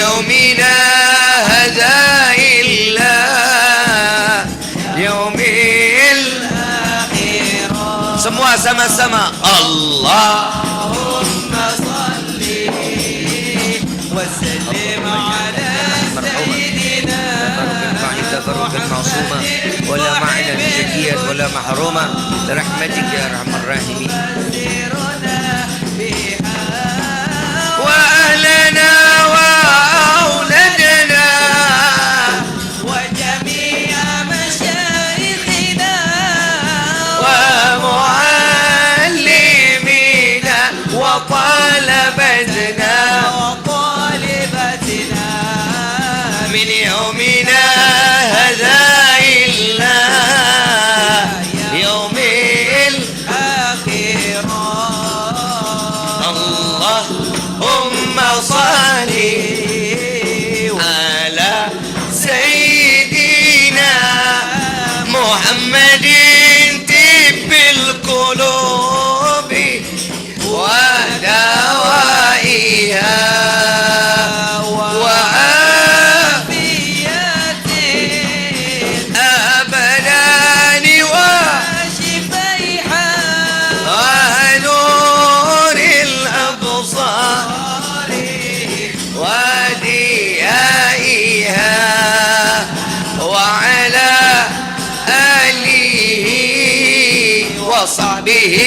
S1: يومنا هذا إلا يوم الآخرة. Semua sama-sama Allahumma salli wa sallim ala sayyidina معصومة ولا معنا زكيا ولا محروما برحمتك يا أرحم الراحمين. وأهلنا وأولادنا وجميع مشايخنا ومعلمينا وطلبتنا من يومنا هذا إلا يوم الآخرة. اللهم صل على سيدنا محمد طب القلوب ودوائها وصحبه.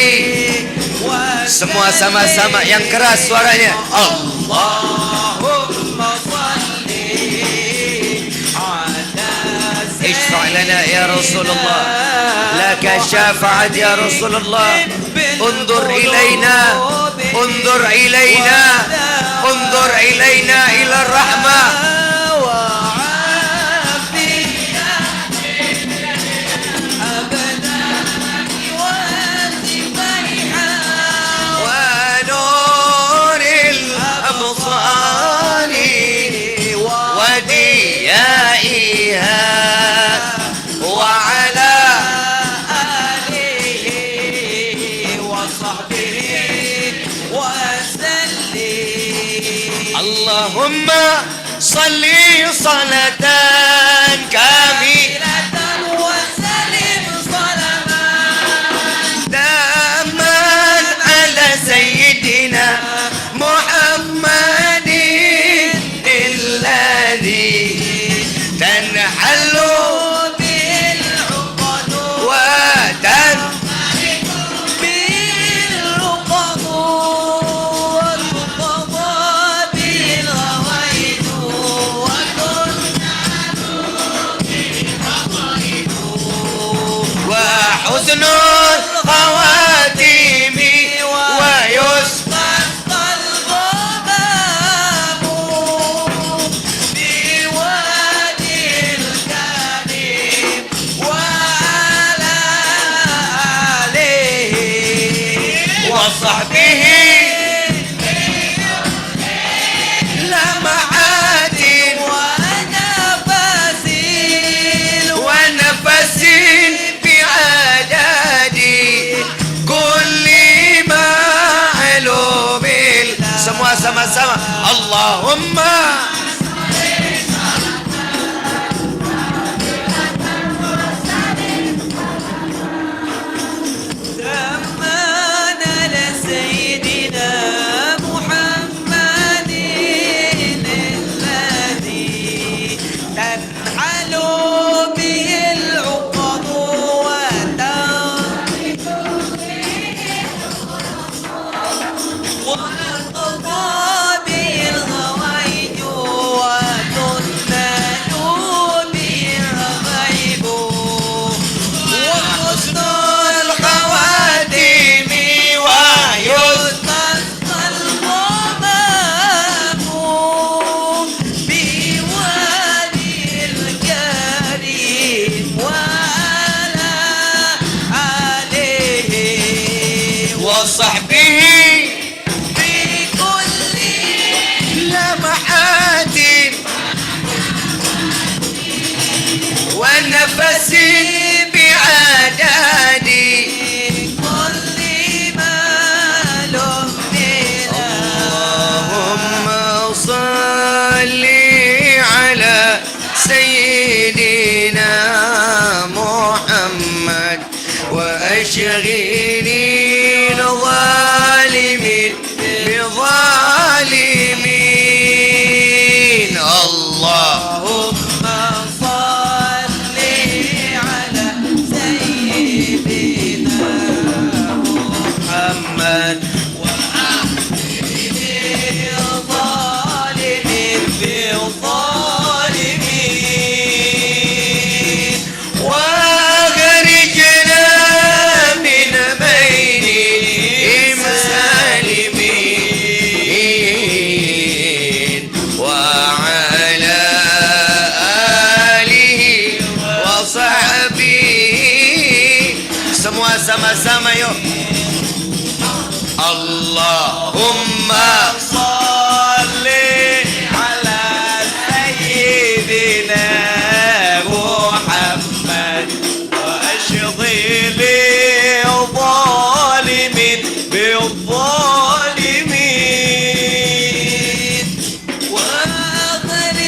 S1: Semua sama-sama yang keras suaranya. Allahumma salli ala اشفع لنا يا رسول الله لك الشفاعة يا رسول الله. انظر إلينا انظر إلينا انظر إلينا إلى الرحمة. وعلى آله وصحبه وسلم. اللهم صل صلاة كاملة وسلم صلاة داما على سيدنا محمد الذي تنحل بالعقد وتنحل بالعقد وتقضى بالغوائد وتنحل بالغوائد وحسن الخواتيم ويستسقى الغمام بالوادي الكريم وعلى آله وصحبه لمعات ونفس بعدد كل معلوم. Semua sama-sama Allahumma وصحبه الظالمين. اللهم
S2: صل على سيدنا
S1: محمد
S2: ظالمين بالظالمين
S1: وأخرجنا من بينهم سالمين وعلى آله وصحبه. Semua sama-sama yuk. Allahumma
S2: صل على سيدنا محمد واشغل الظالمين بالظالمين واخرجنا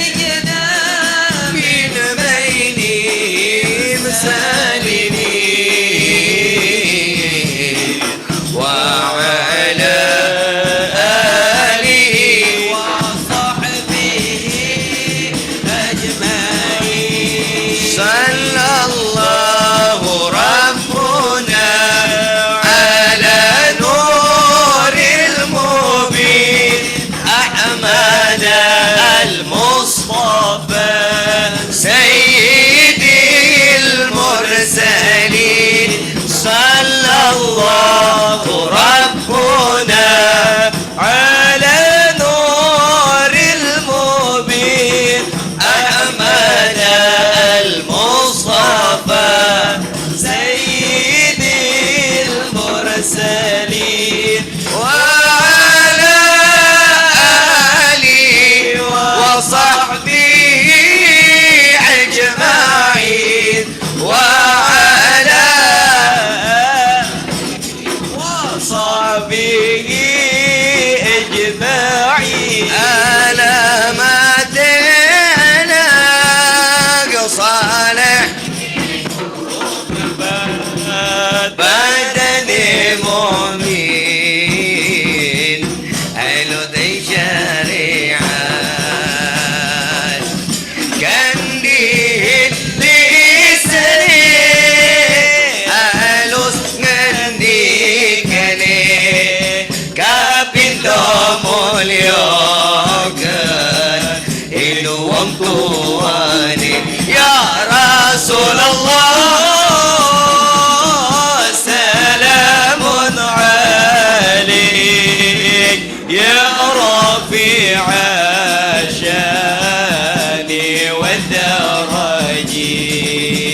S1: من بينهم سالمين وعلى آله
S2: وصحبه أجمعين.
S1: صلى الله ربنا على نور المبين أحمد المصطفى سيد المرسلين. صلى الله ربنا على نور المبين أحمد المصطفى
S2: سيد المرسلين
S1: وعلى آله وصحبه أجمعين وعلى
S2: وصحبه أجمعين.
S1: على ما تناق صالح بدني مؤمن أهل ذي شريعة كان ديه اللساني أهل سنندي كني كابين دوم اليوكن إنو ومتواني يا رسول الله
S2: سلام عليك يا رفيع الشان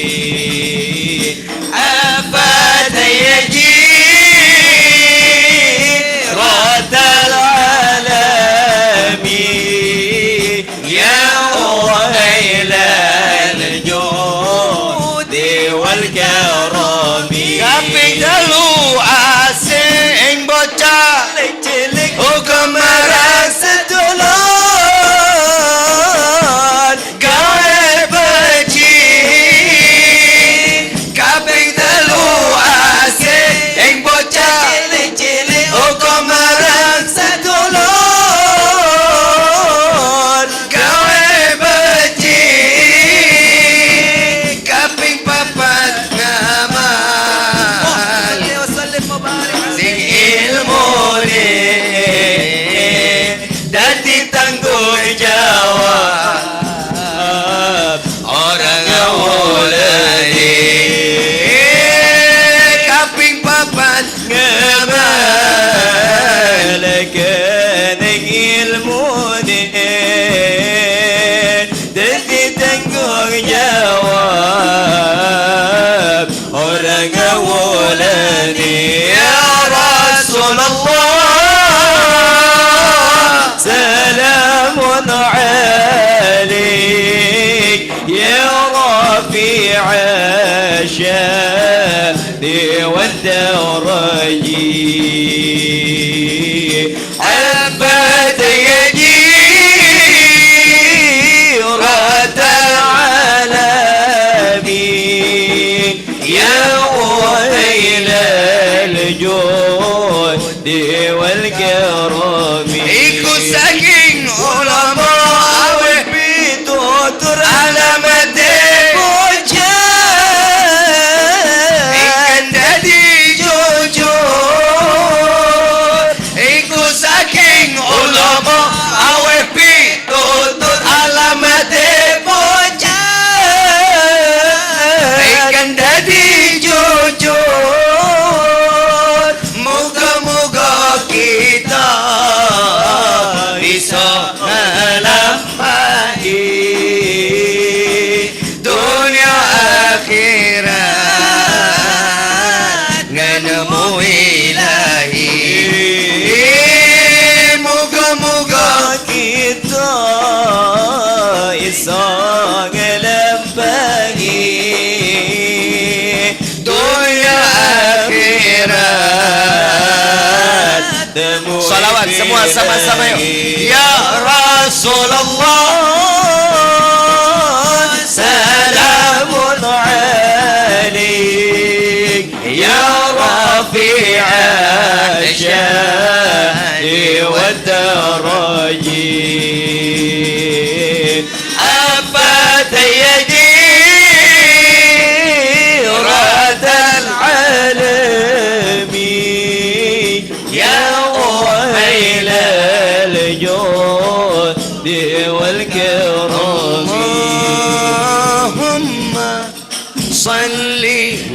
S2: والدرجين
S1: أفاد
S2: رد العالمين
S1: يا
S2: ويل الجود والكرم
S1: Kapitalu asing bocah
S2: cilik
S1: hukum merasa tulon gawe beci. Kapitalu asing bocah
S2: cilik
S1: hukum merasa tulon gawe beci. Kaping papat ngamal
S2: وسلم وبارك
S1: sing ilmu ni dadi tanggung jawab orang awalani kaping papat ngamal
S2: لك ilmuni dadi tanggung jawab orang awalani
S1: ya Rasulullah
S2: سلام عليك يا رفيع الشان والدرجين
S1: عبد يجيرة
S2: العالمين يا ويل الجود والكرم
S1: Iku saking ulama aweh
S2: pitutur
S1: alamate bocah ingkang dadi jujur. Iku saking ulama aweh pitutur alamate bocah ingkang dadi jujur. Moga-moga kita bisa ngalampahi dunia akhirat nganemu ilahi. Moga-moga
S2: kita iso ngelampahi
S1: dunia akhirat. Salawat semua sama-sama yuk. Ya Rasulullah salamun alaik ya rafi'al syani wa darajin. Afat yadi radal alamin ya ويل الجود والكرم. اللهم صل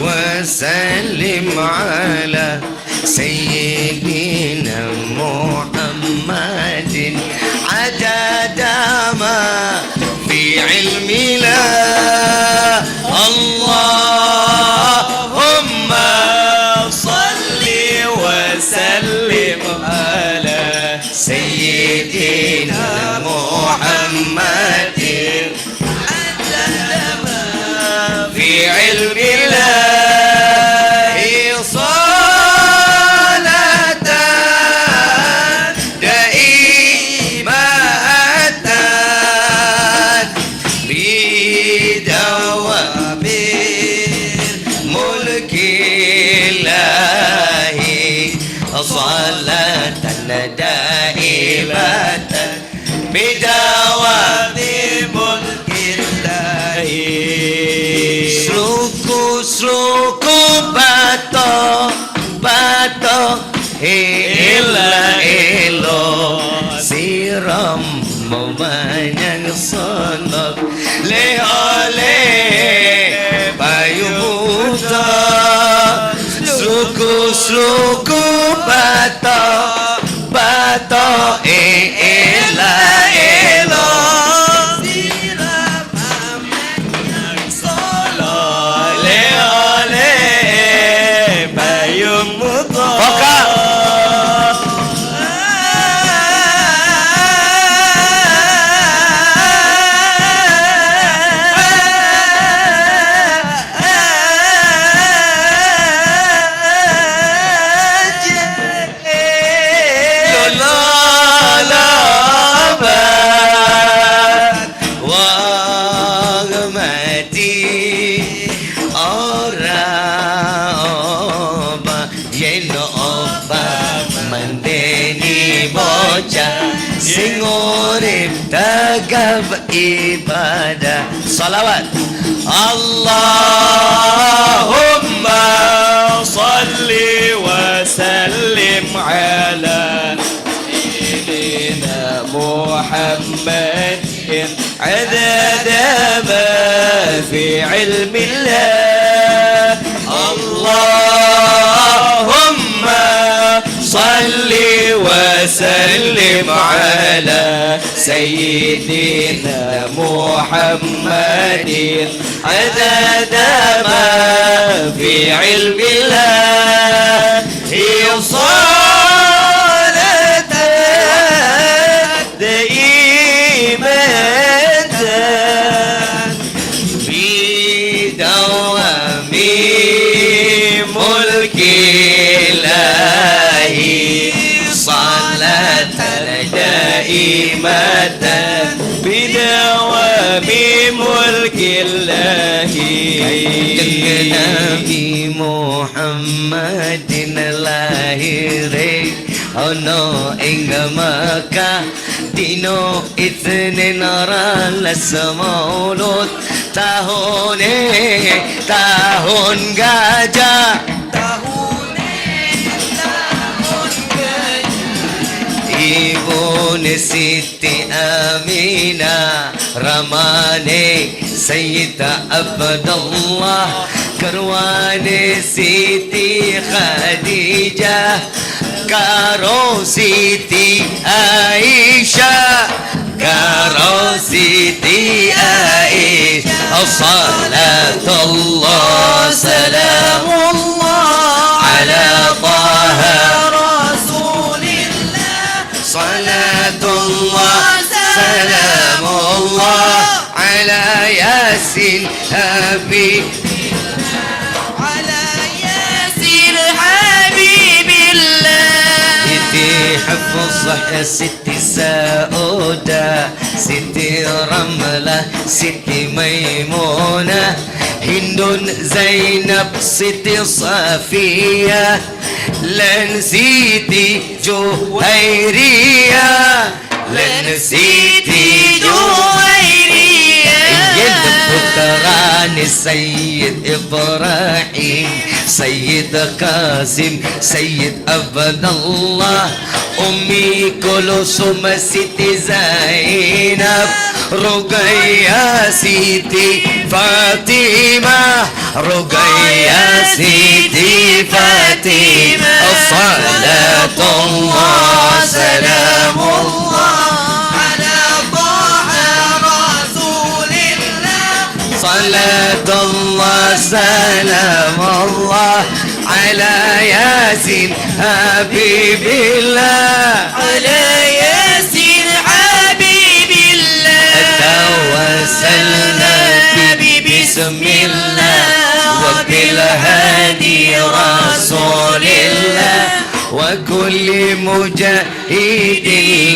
S1: وسلم على سيدنا محمد عدد ما في علم الله. اللهم صل وسلم على سيدنا محمد عدد ما في علم الله. صلاة دائمة بدوام ملك الله. صلاة دائمة بدوام ملك الله. Sluku bato ilo siram memanyang sonok lehole bayu buta. Sluku bato ilo siram memanyang sonok lehole bayu buta. Sing urip tegap ibadah. Salawat. Allahumma salli wa sallim ala sayyidina Muhammadin adada ma fi ilmi Allah. Allahumma salli وسلم على سيدنا محمد عدد ما في علم الله. صلاة دائمة في دوام ملك الله. صلاة دائمة بدوام ملك الله. Nabi Muhammadin lahir ono ing Mekah dino Itsnin ralas maulud tahun gajah Ibun Siti Aminah Ramane Sayyid Abdullah Karwane Siti Khadijah Karo Siti Aisyah Karo Siti Aisyah Salatullah Salamullah Ala Taha صلاة الله سلام الله على ياسين حبيب
S3: على ياسين حبيب الله
S1: ستي حفصة ستي سعودة ستي رملة ستي ميمونة هند زينب ستي صفية لن سيتي جوهيرية لن سيتي
S3: جويرية
S1: سيد بكران السيد إبراهيم سيد قاسم سيد عبد الله أمي كلثوم ستي زينب رقية ستي فاطمة رقية ستي فاطمة صلاة الله سلام الله
S3: على طه رسول الله
S1: صلاة الله سلام الله على ياسين حبيب الله
S3: على ياسين حبيب الله
S1: توسلنا بسم الله وبالهادي رسول الله وكل مجاهد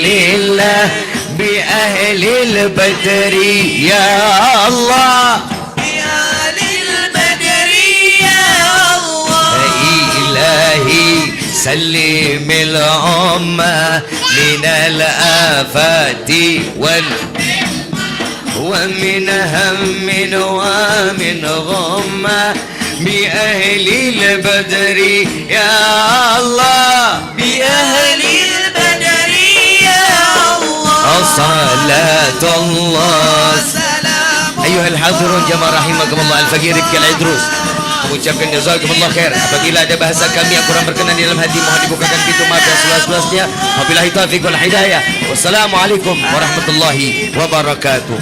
S1: لله بأهل البدر يا الله
S3: بأهل البدر يا الله
S1: إلهي سلم الأمة من الآفات ومن هم ومن غمة بأهل البدر يا الله
S3: بأهل البدر يا الله
S1: صلاة الله
S3: سلام
S1: أيها الحاضرون jamaah rahimakumullah al-faqir al-idrus mengucapkan jazakumullah khair. Apabila ada bahasa kami yang kurang berkenan di dalam hati, mohon dibukakan pintu maaf yang seluas-luasnya. Wabillahi taufiq wal hidayah. Wassalamualaikum warahmatullahi wabarakatuh.